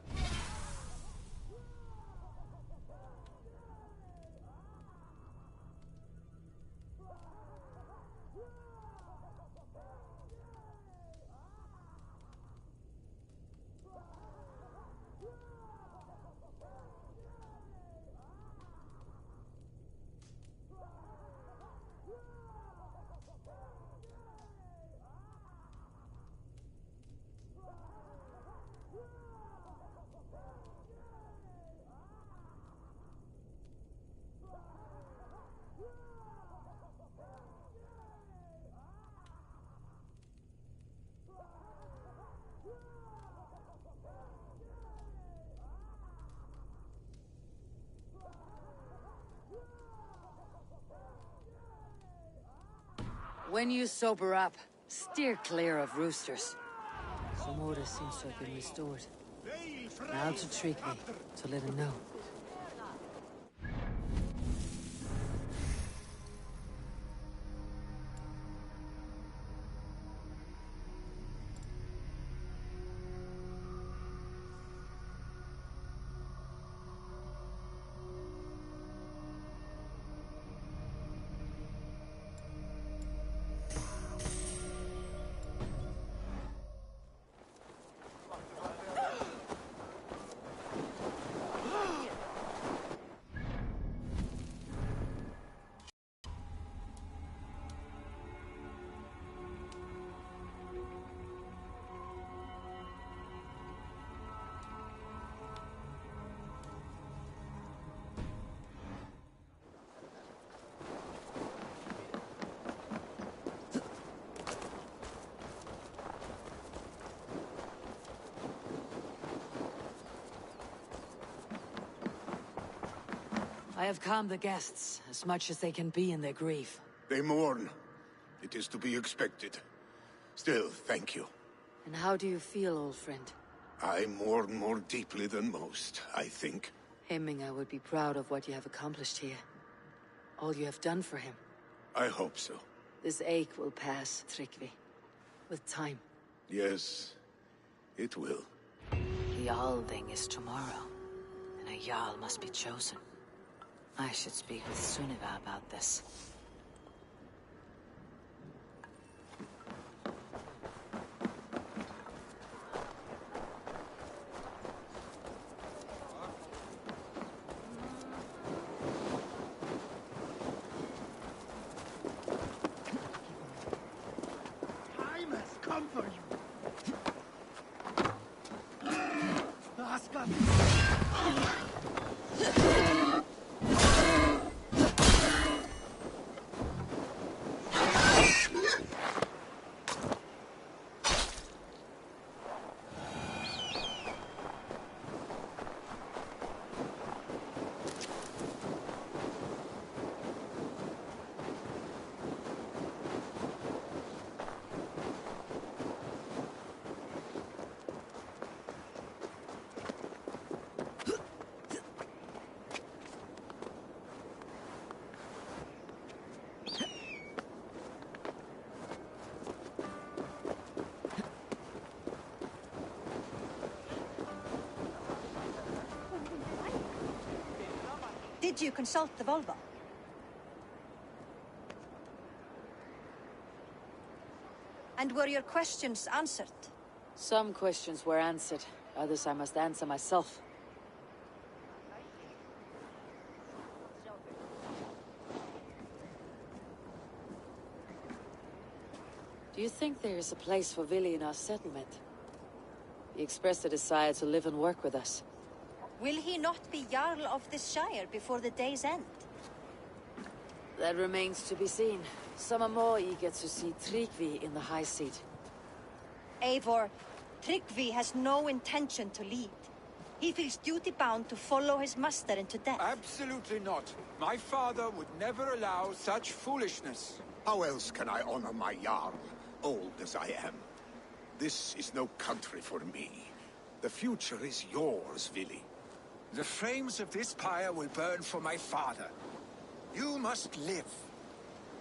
When you sober up, steer clear of roosters. Some order seems to have been restored. Now to Trigvi, to let him know. I have calmed the guests, as much as they can be in their grief. They mourn. It is to be expected. Still, thank you. And how do you feel, old friend? I mourn more deeply than most, I think. Hemminger would be proud of what you have accomplished here. All you have done for him. I hope so. This ache will pass, Trigvi. With time. Yes, it will. The Althing is tomorrow, and a Jarl must be chosen. I should speak with Sunniva about this. Did you consult the Volva? And were your questions answered? Some questions were answered. Others I must answer myself. Do you think there is a place for Vili in our settlement? He expressed a desire to live and work with us. Will he not be Jarl of this Shire before the day's end? That remains to be seen. Some are more eager to see Tryggvi in the high seat. Eivor, Tryggvi has no intention to lead. He feels duty-bound to follow his master into death. Absolutely not. My father would never allow such foolishness. How else can I honor my Jarl, old as I am? This is no country for me. The future is yours, Vili. The flames of this pyre will burn for my father. You must live.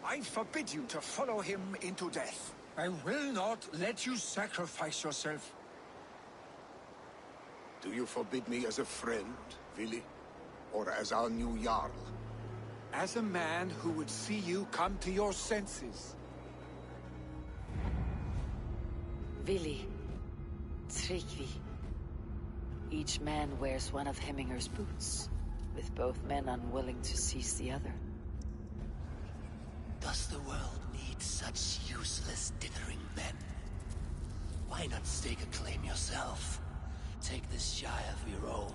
I forbid you to follow him into death. I will not let you sacrifice yourself. Do you forbid me as a friend, Vili? Or as our new Jarl? As a man who would see you come to your senses. Vili. Tryggvi. Each man wears one of Hemminger's boots, with both men unwilling to seize the other. Does the world need such useless, dithering men? Why not stake a claim yourself? Take this Shire for your own.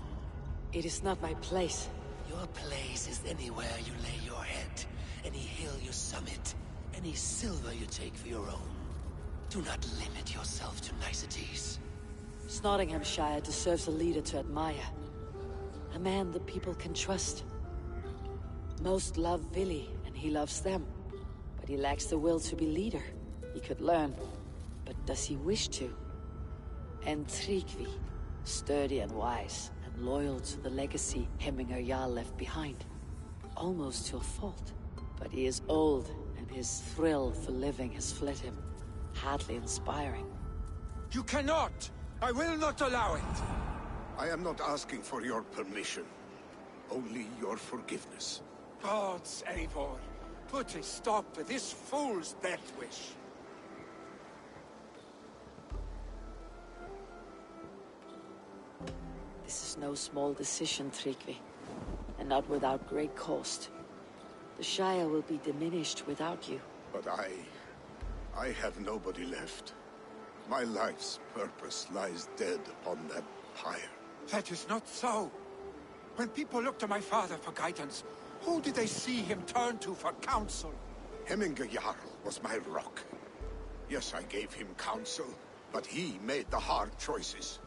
It is not my place. Your place is anywhere you lay your head, any hill you summit, any silver you take for your own. Do not limit yourself to niceties. Nottinghamshire deserves a leader to admire. A man the people can trust. Most love Vili, and he loves them. But he lacks the will to be leader. He could learn, but does he wish to? And Tryggvi, sturdy and wise, and loyal to the legacy Hemminger Jarl left behind. Almost to a fault. But he is old, and his thrill for living has fled him. Hardly inspiring. You cannot! I will not allow it! I am not asking for your permission. Only your forgiveness. Gods, Eivor, put a stop to this fool's death wish. This is no small decision, Tryggvi. And not without great cost. The Shire will be diminished without you. But I have nobody left. My life's purpose lies dead upon that pyre. That is not so. When people look to my father for guidance, who did they see him turn to for counsel? Hemminger Jarl was my rock. Yes, I gave him counsel, but he made the hard choices.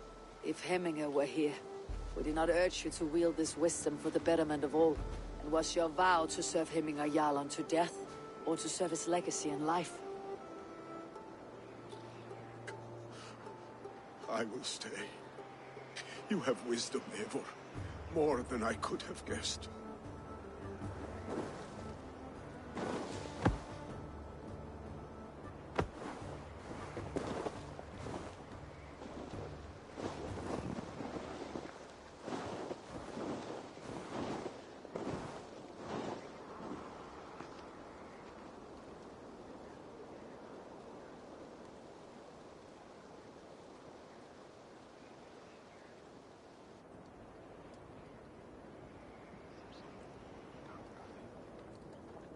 If Hemminger were here, would he not urge you to wield this wisdom for the betterment of all? And was your vow to serve Hemminger Jarl unto death, or to serve his legacy in life? I will stay. You have wisdom, Eivor. More than I could have guessed.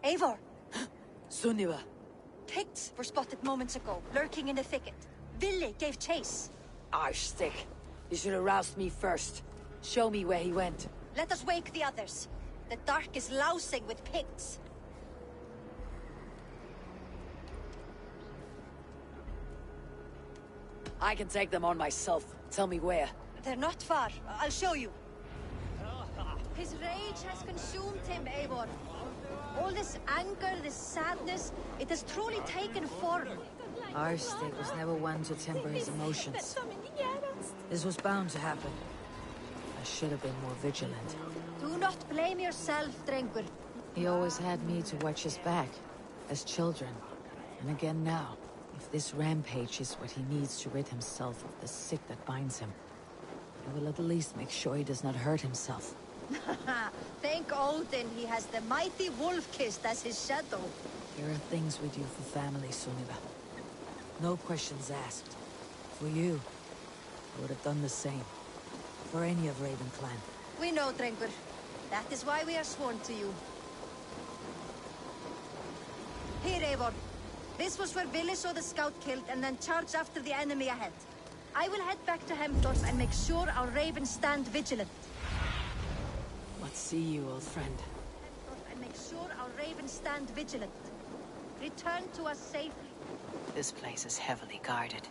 Eivor! Sunniva! Pigs were spotted moments ago, lurking in the thicket. Vili gave chase. Arse stick. You should have roused me first. Show me where he went. Let us wake the others. The dark is lousing with pigs. I can take them on myself. Tell me where. They're not far. I'll show you. His rage has consumed him, Eivor. All this anger, this sadness, it has truly taken form. Arsteig was never one to temper his emotions. This was bound to happen. I should have been more vigilant. Do not blame yourself, Drengur. He always had me to watch his back, as children. And again now, if this rampage is what he needs to rid himself of the sick that binds him, I will at least make sure he does not hurt himself. Thank Odin he has the mighty Wolf-Kissed as his shadow. There are things we do for family, Sunniva. No questions asked. For you, I would have done the same. For any of Raven clan. We know, Drengur. That is why we are sworn to you. Here, Eivor. This was where Vili saw the scout killed and then charged after the enemy ahead. I will head back to Hemthorpe and make sure our ravens stand vigilant. What see you, old friend? And make sure our ravens stand vigilant. Return to us safely. This place is heavily guarded.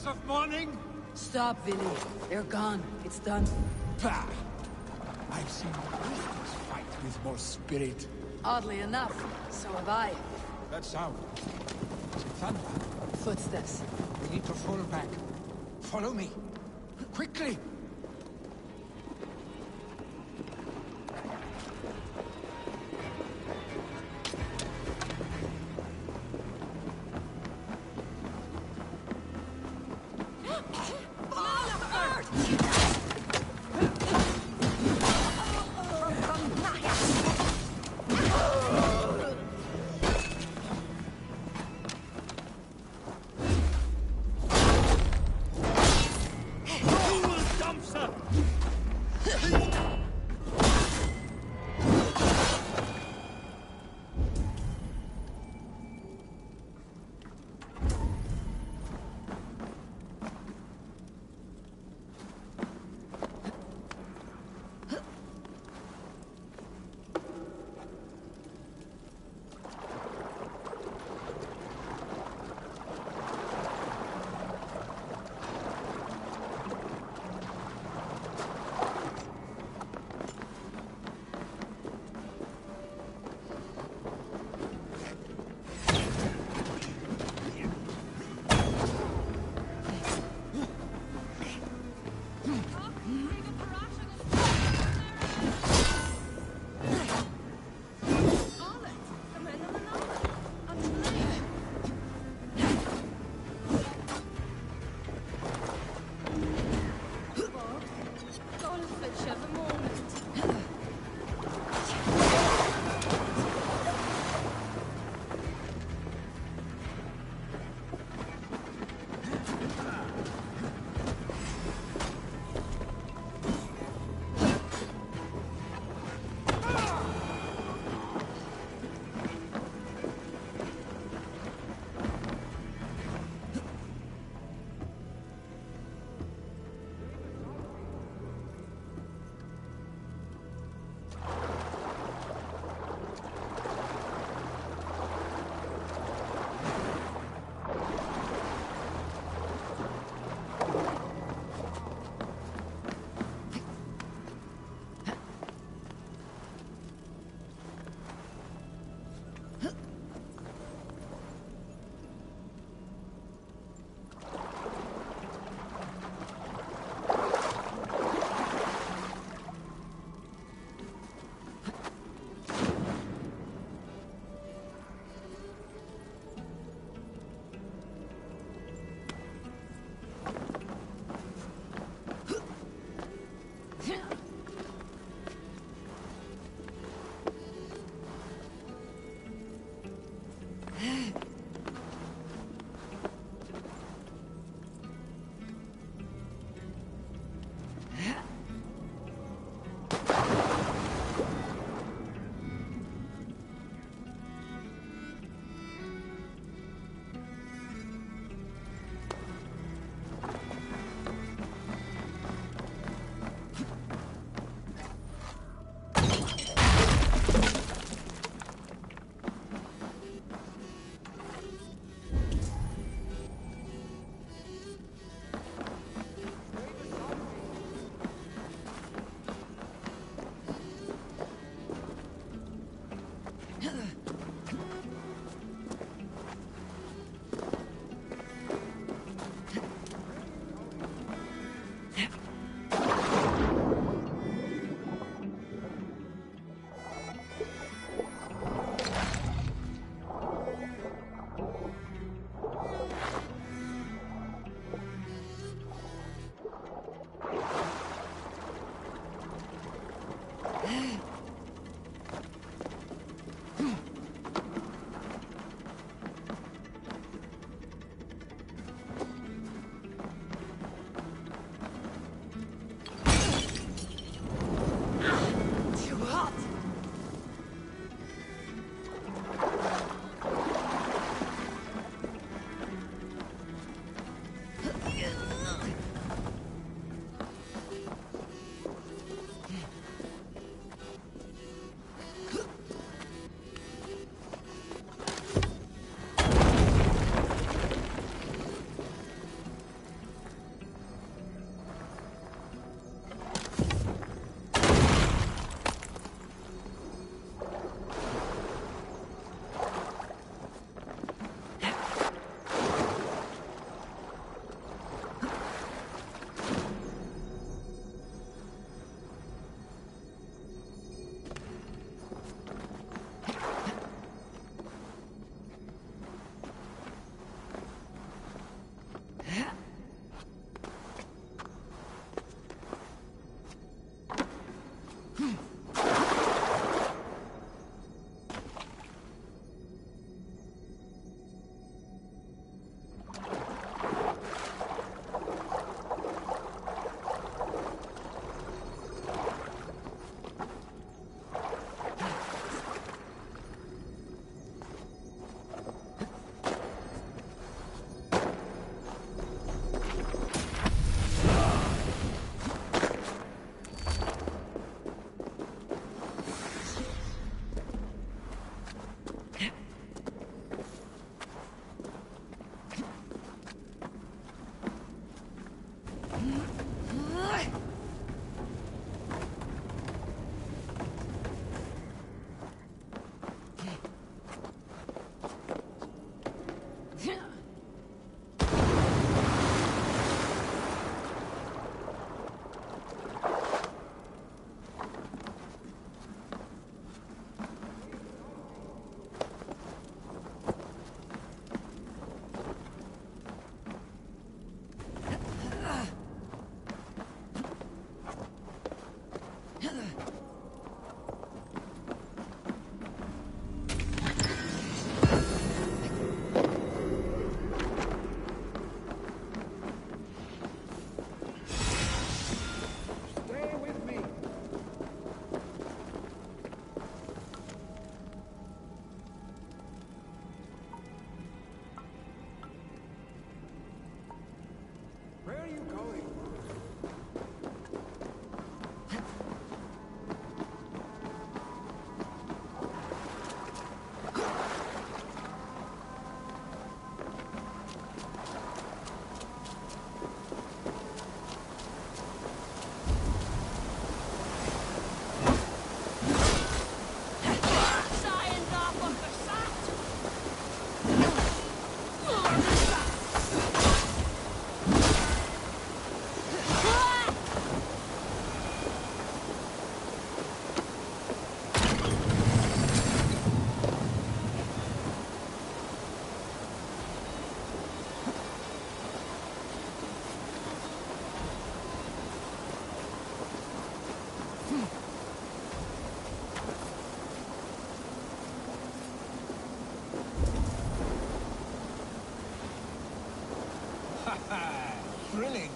Of mourning? Stop, Vili. They're gone. It's done. Bah! I've seen Christians fight with more spirit. Oddly enough, so have I. That sound. Is it thunder? Footsteps. We need to fall back. Follow me. Quickly! Who will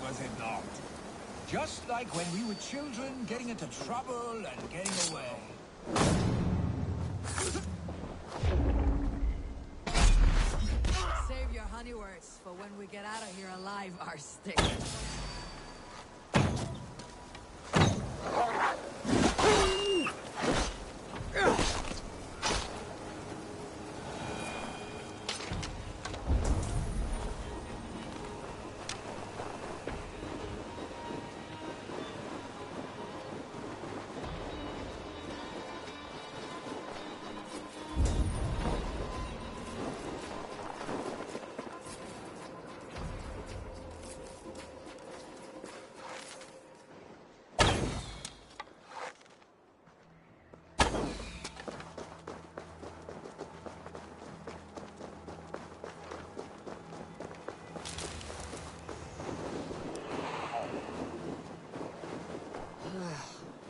was it not? Just like when we were children, getting into trouble and getting away. Save your honey words for when we get out of here alive, our stick.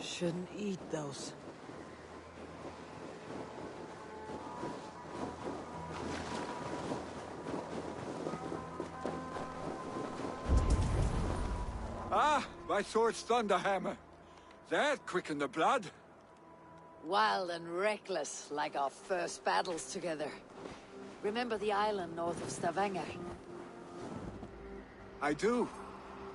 Shouldn't eat those. Ah, my sword's Thunderhammer. That quickened the blood. Wild and reckless, like our first battles together. Remember the island north of Stavanger? I do.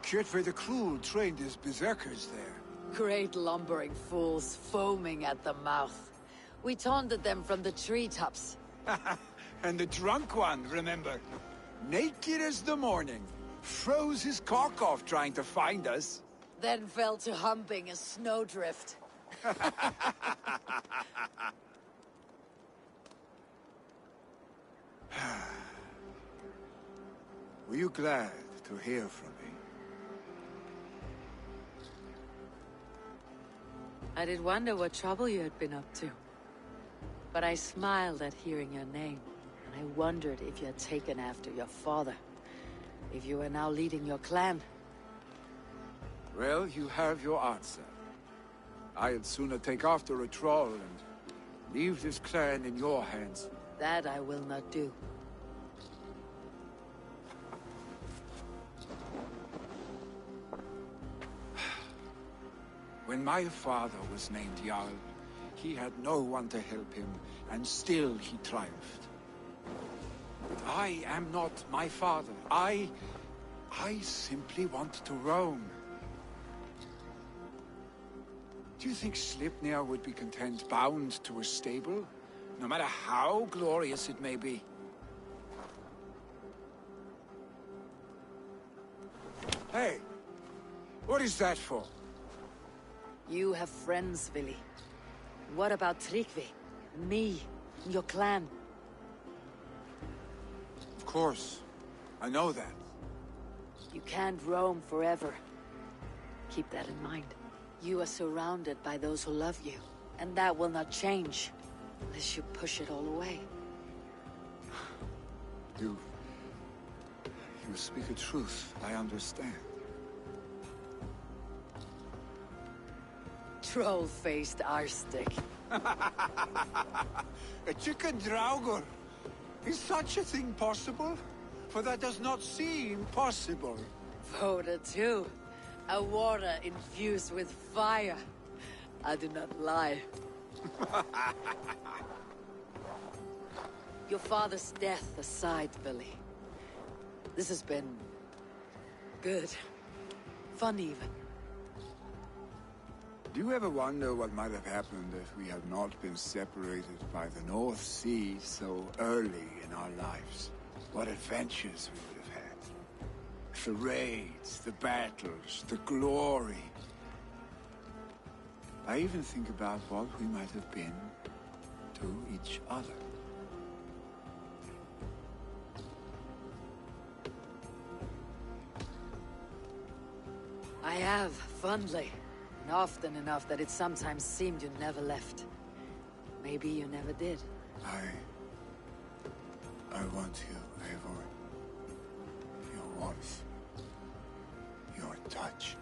Kjotve the Cruel trained his berserkers there. Great lumbering fools, foaming at the mouth. We taunted them from the treetops. And the drunk one, remember? Naked as the morning. Froze his cock off trying to find us. Then fell to humping a snowdrift. Were you glad to hear from me? I did wonder what trouble you had been up to. But I smiled at hearing your name, and I wondered if you had taken after your father. If you were now leading your clan. Well, you have your answer. I'd sooner take after a troll and leave this clan in your hands. That I will not do. When my father was named Jarl, he had no one to help him, and still he triumphed. But I am not my father. I simply want to roam. Do you think Sleipnir would be content bound to a stable, no matter how glorious it may be? Hey, what is that for? You have friends, Vili. What about Tryggvi? Me? Your clan? Of course. I know that. You can't roam forever. Keep that in mind. You are surrounded by those who love you. And that will not change. Unless you push it all away. You speak a truth. I understand. Troll-faced arstick. A chicken draugur. Is such a thing possible? For that does not seem possible. Voda too. A water infused with fire. I do not lie. Your father's death aside, Billy. This has been... good. Fun even. Do you ever wonder what might have happened if we had not been separated by the North Sea so early in our lives? What adventures we would have had. The raids, the battles, the glory. I even think about what we might have been to each other. I have, fondly. And often enough that it sometimes seemed you never left. Maybe you never did. I want you, Eivor. Your warmth. Your touch.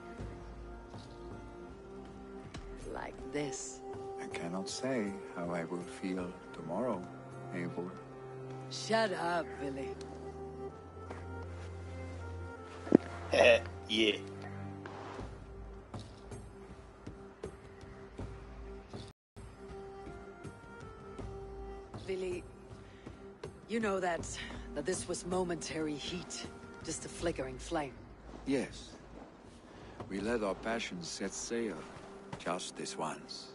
Like this. I cannot say how I will feel tomorrow, Eivor. Shut up, Billy. Yeah. Vili, you know that this was momentary heat, just a flickering flame. Yes. We let our passions set sail, just this once.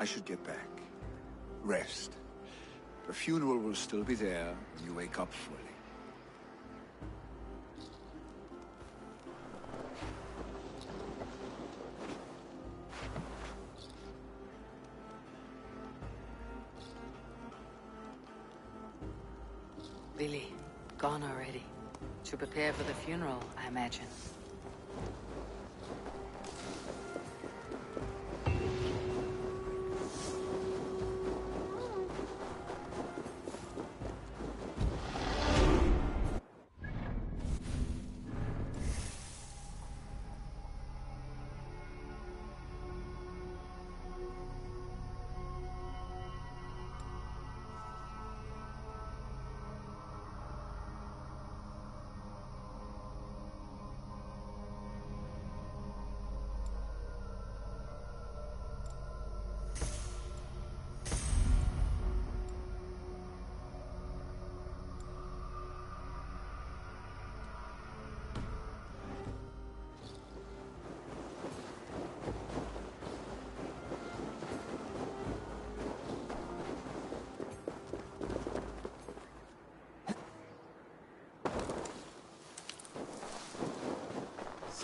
I should get back. Rest. The funeral will still be there when you wake up fully. Vili, gone already. To prepare for the funeral, I imagine.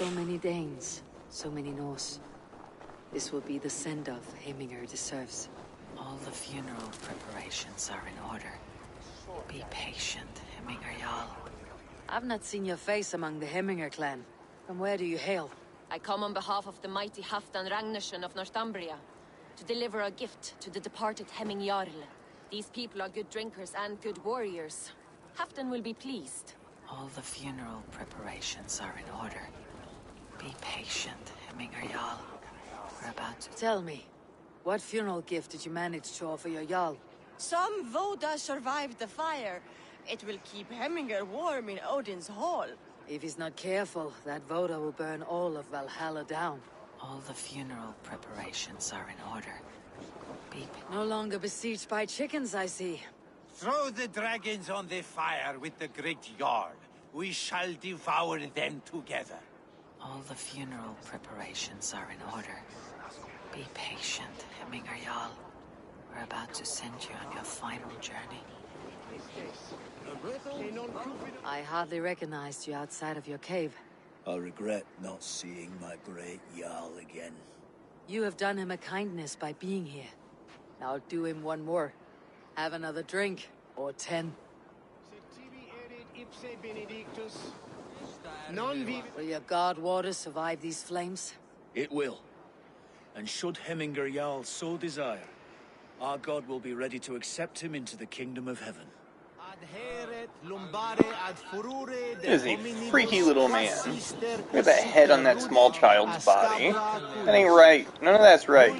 So many Danes, so many Norse. This will be the send-off Heminger deserves. All the funeral preparations are in order. Be patient, Heminger Jarl. I've not seen your face among the Heminger clan. From where do you hail? I come on behalf of the mighty Halfdan Ragnarsson of Northumbria to deliver a gift to the departed Hemming Jarl. These people are good drinkers and good warriors. Halfdan will be pleased. All the funeral preparations are in order. Be patient, Heminger Jarl. We're about to... Tell me, what funeral gift did you manage to offer your Jarl? Some Voda survived the fire. It will keep Hemminger warm in Odin's hall. If he's not careful, that Voda will burn all of Valhalla down. All the funeral preparations are in order. Be... No longer besieged by chickens, I see. Throw the dragons on the fire with the great Jarl. We shall devour them together. All the funeral preparations are in order. Be patient, Heminger Jarl. We're about to send you on your final journey. I hardly recognized you outside of your cave. I regret not seeing my great Jarl again. You have done him a kindness by being here. Now do him one more. Have another drink, or 10. Will your god water survive these flames? It will. And should Heminger Jarl so desire, our god will be ready to accept him into the kingdom of heaven. It is a freaky little man. Look at that head on that small child's body. That ain't right. None of that's right.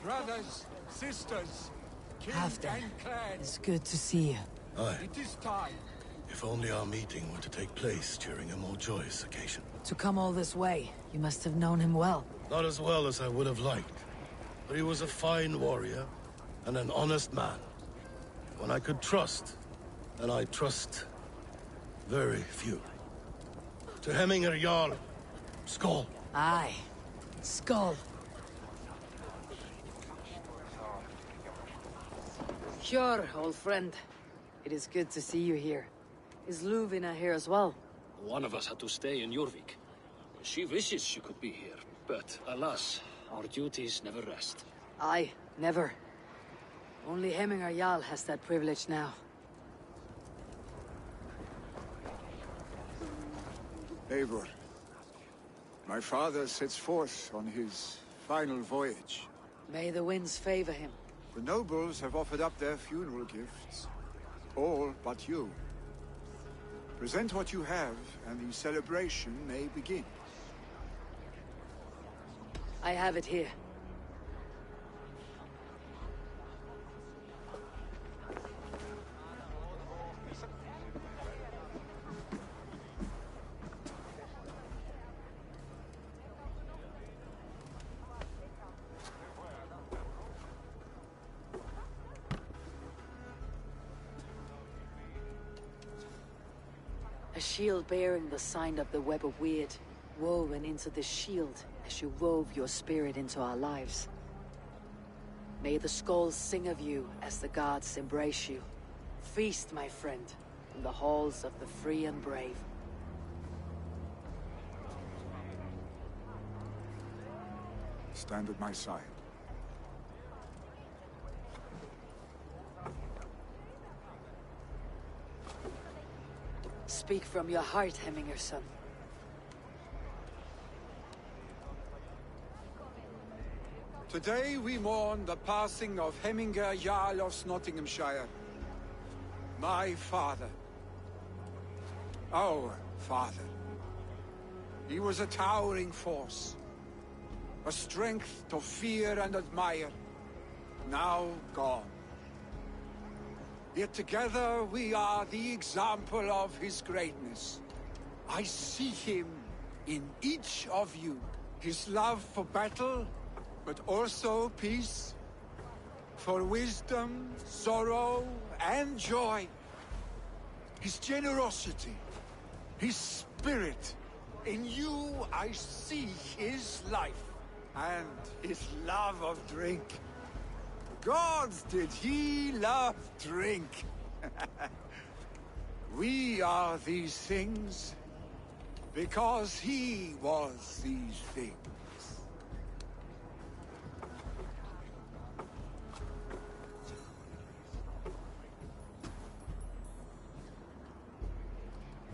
Brothers, sisters, Halfdan, it's good to see you. Aye. it is time. If only our meeting were to take place during a more joyous occasion. To come all this way, you must have known him well. Not as well as I would have liked, but he was a fine warrior and an honest man. One I could trust, and I trust very few. To Hemminger Jarl, Skål. Aye, Skål. Sure, old friend. It is good to see you here. Is Luvina here as well? One of us had to stay in Jorvik. She wishes she could be here, but alas, our duties never rest. Aye, never. Only Hemminger Jarl has that privilege now. Eivor, my father sets forth on his final voyage. May the winds favor him. The nobles have offered up their funeral gifts. All but you. Present what you have, and the celebration may begin. I have it here. shield bearing the sign of the Web of Weird, woven into the shield as you wove your spirit into our lives. May the skulls sing of you as the gods embrace you. Feast, my friend, in the halls of the free and brave. Stand at my side. Speak from your heart, Hemminger, son. Today we mourn the passing of Hemminger Jarl of Nottinghamshire. My father. Our father. He was a towering force. A strength to fear and admire. Now gone. Yet together we are the example of his greatness. I see him in each of you. His love for battle, but also peace. For wisdom, sorrow, and joy. His generosity, his spirit. In you I see his life, and his love of drink. Gods, did he love drink! We are these things because he was these things.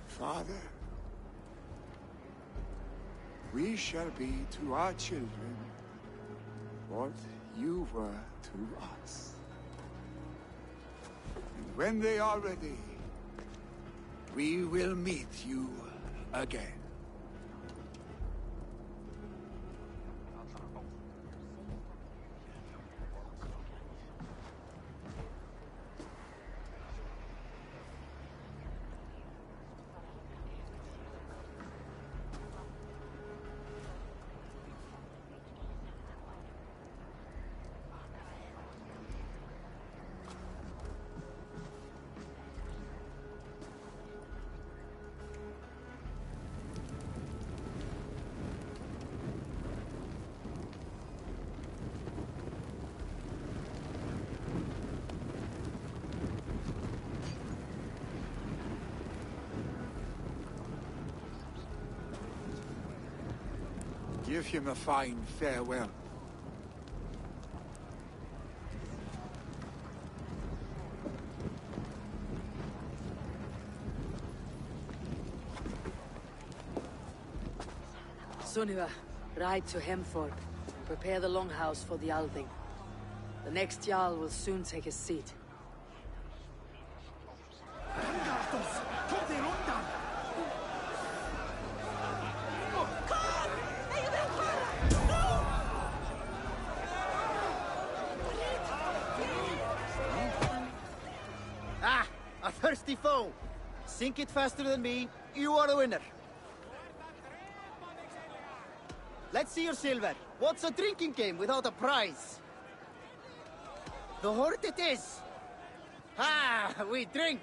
Father, we shall be to our children what you were to us. And when they are ready, we will meet you again. Give him a fine farewell. Sunniva, ride to Hemthorpe. Prepare the longhouse for the Althing. The next Jarl will soon take his seat. Ah, a thirsty foe. Sink it faster than me. You are the winner. Let's see your silver. What's a drinking game without a prize? The hort it is. Ah, we drink.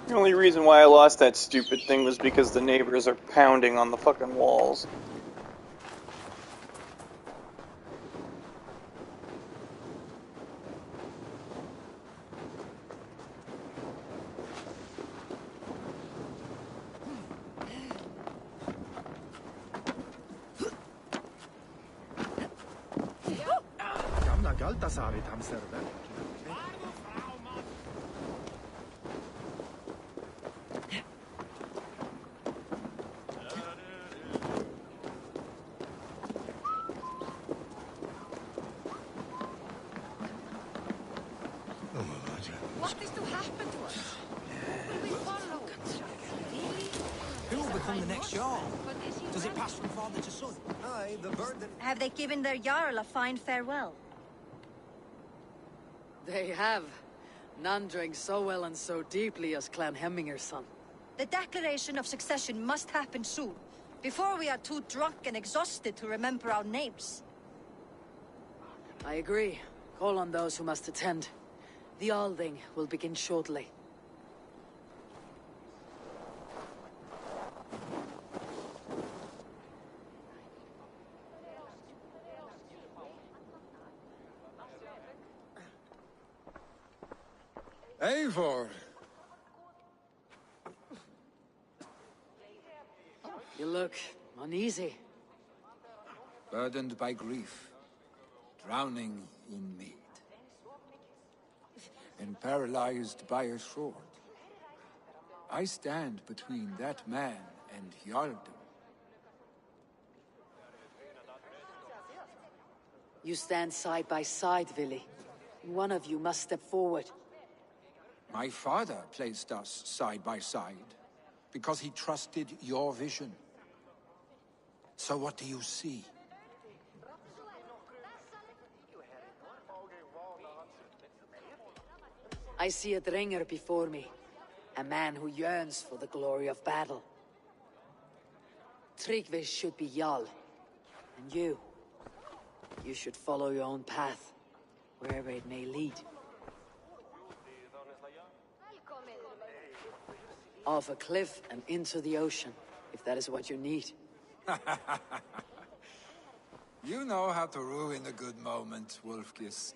The only reason why I lost that stupid thing was because the neighbors are pounding on the fucking walls. Gamla Galtasarit ham server. What is to happen to us? Will we follow? Who will become the next Jarl? Does it pass from father to son? Aye, the burden. Have they given their Jarl a fine farewell? They have. None drank so well and so deeply as Clan Hemminger's son. The declaration of succession must happen soon, before we are too drunk and exhausted to remember our names. I agree. Call on those who must attend. The Alding will begin shortly. Eivor! You look uneasy. Burdened by grief, drowning in mead, and paralyzed by a sword. I stand between that man and Jarldom. You stand side by side, Vili. One of you must step forward. My father placed us side by side because he trusted your vision. So what do you see? I see a Dringer before me. A man who yearns for the glory of battle. Tryggvi should be Jarl. And you should follow your own path, wherever it may lead. Off a cliff and into the ocean, if that is what you need. You know how to ruin a good moment, Wolfgist.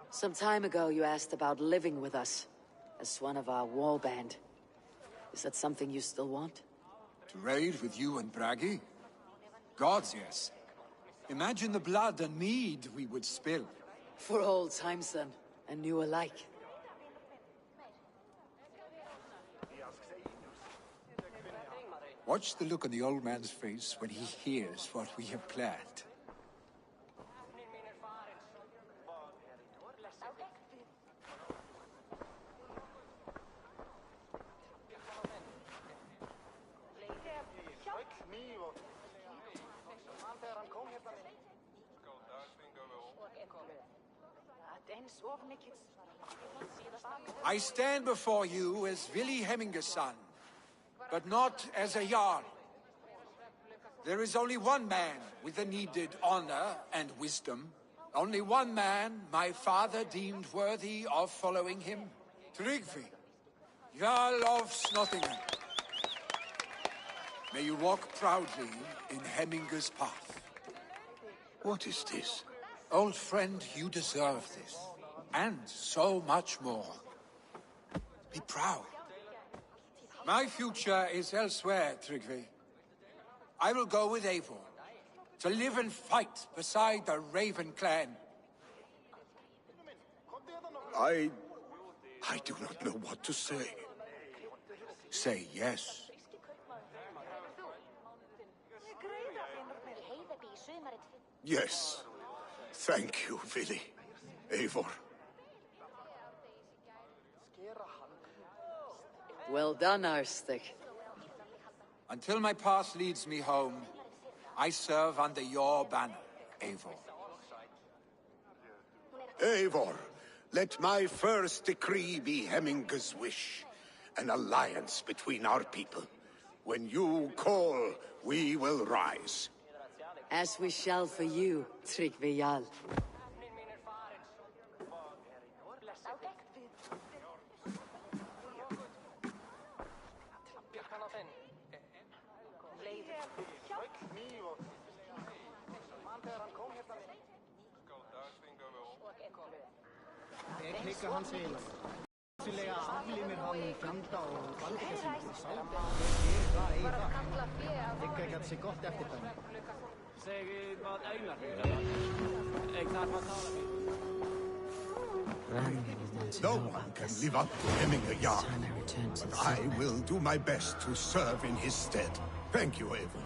Some time ago you asked about living with us, as one of our war band. Is that something you still want? To raid with you and Bragi? Gods, yes. Imagine the blood and mead we would spill. For old times then, and new alike. Watch the look on the old man's face when he hears what we have planned. I stand before you as Vili Hemminger's son, but not as a Jarl. There is only one man with the needed honor and wisdom. Only one man my father deemed worthy of following him. Tryggvi, Jarl of Snottingham. May you walk proudly in Hemminger's path. What is this? Old friend, you deserve this. And so much more. Be proud. My future is elsewhere, Tryggvi. I will go with Eivor, to live and fight beside the Raven clan. I do not know what to say. Say yes. Yes. Thank you, Vili. Eivor. Well done, Arstic. Until my path leads me home, I serve under your banner, Eivor. Eivor, let my first decree be Hemminger's wish. An alliance between our people. When you call, we will rise. As we shall for you, Tryggvi Jarl. No one can live up to Hemminger Jarl, but I will do my best to serve in his stead. Thank you, Eivor.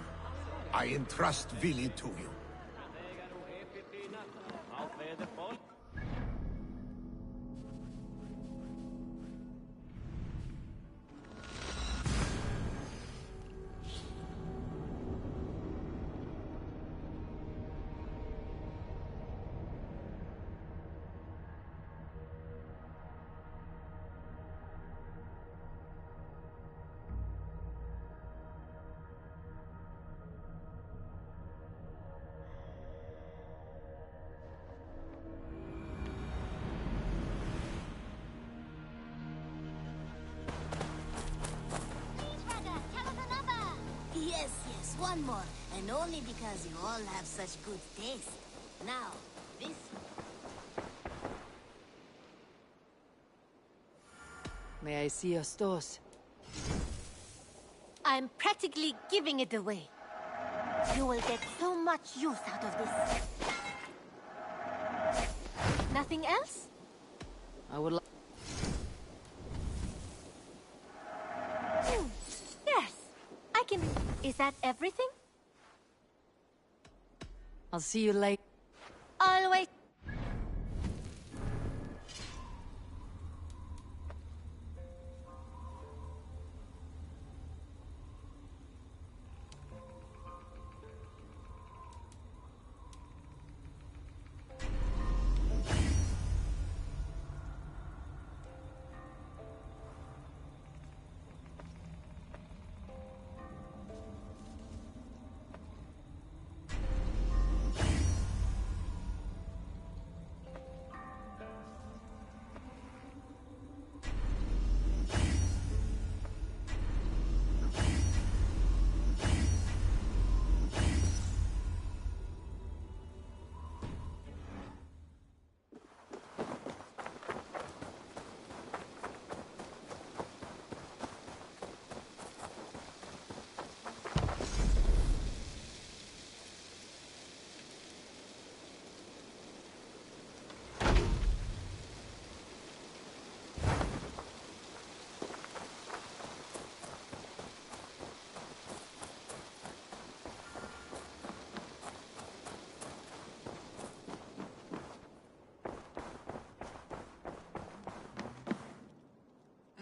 I entrust Vili to you. Yes, one more. And only because you all have such good taste. Now, this... May I see your stores? I'm practically giving it away. You will get so much use out of this. Nothing else? I would like... Yes, I can... Is that everything? I'll see you later. Always.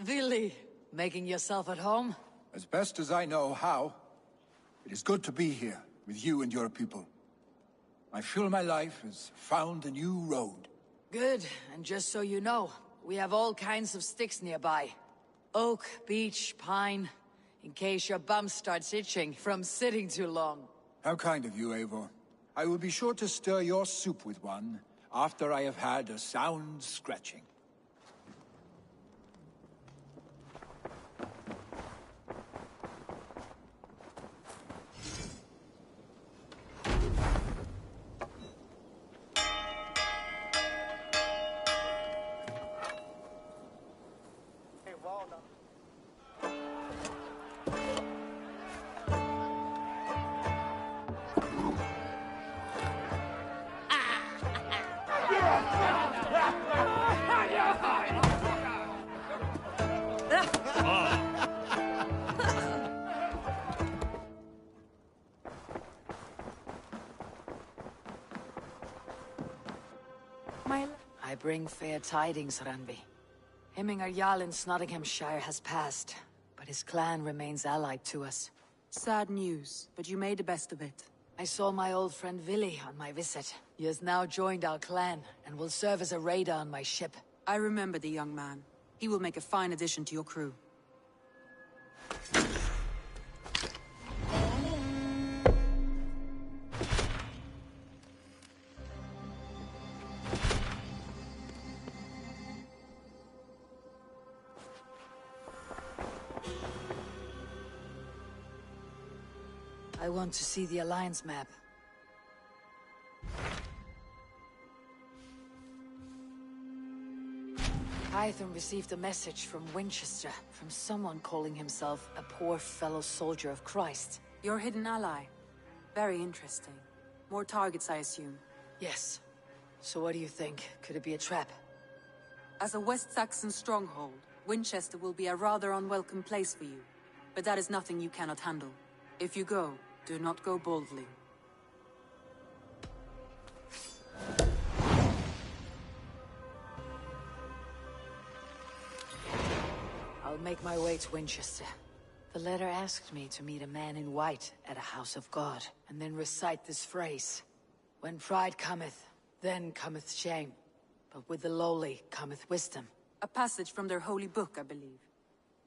Vili, making yourself at home? As best as I know how. It is good to be here, with you and your people. I feel my life has found a new road. Good, and just so you know, we have all kinds of sticks nearby. Oak, beech, pine, in case your bum starts itching from sitting too long. How kind of you, Eivor. I will be sure to stir your soup with one, after I have had a sound scratching. I bring fair tidings, Randvi. Hemminger Jarl in Nottinghamshire has passed, but his clan remains allied to us. Sad news, but you made the best of it. I saw my old friend Vili on my visit. He has now joined our clan, and will serve as a raider on my ship. I remember the young man. He will make a fine addition to your crew. I want to see the Alliance map. Hytham received a message from Winchester, from someone calling himself a poor fellow soldier of Christ. Your hidden ally. Very interesting. More targets, I assume. Yes. So what do you think? Could it be a trap? As a West Saxon stronghold, Winchester will be a rather unwelcome place for you. But that is nothing you cannot handle. If you go, do not go boldly. I'll make my way to Winchester. The letter asked me to meet a man in white at a house of God, and then recite this phrase. When pride cometh, then cometh shame. But with the lowly cometh wisdom. A passage from their holy book, I believe.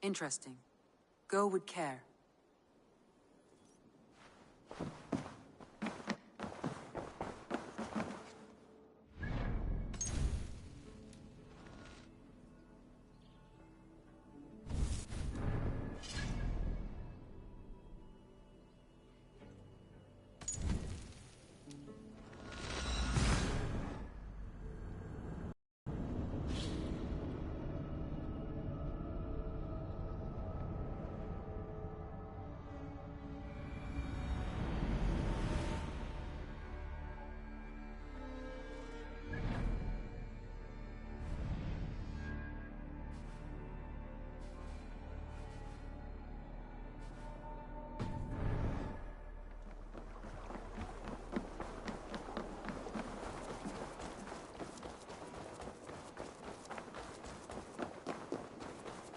Interesting. Go with care.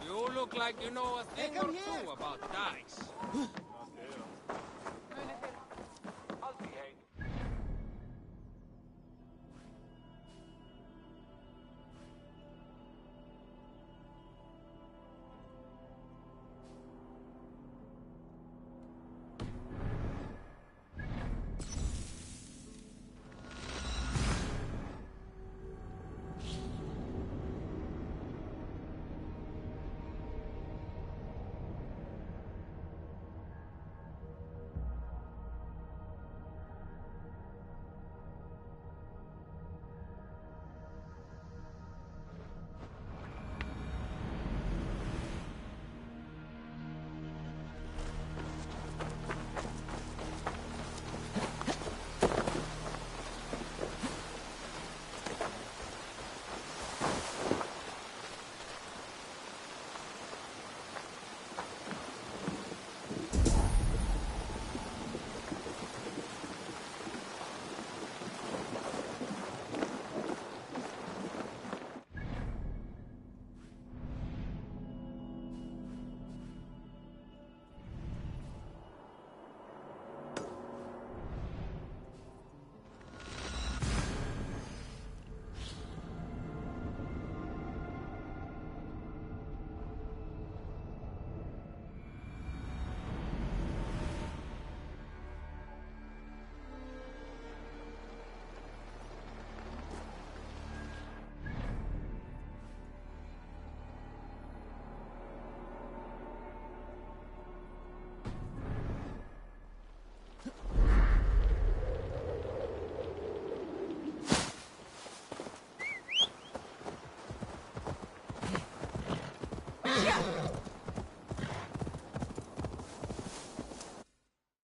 You look like you know a thing or two about dice.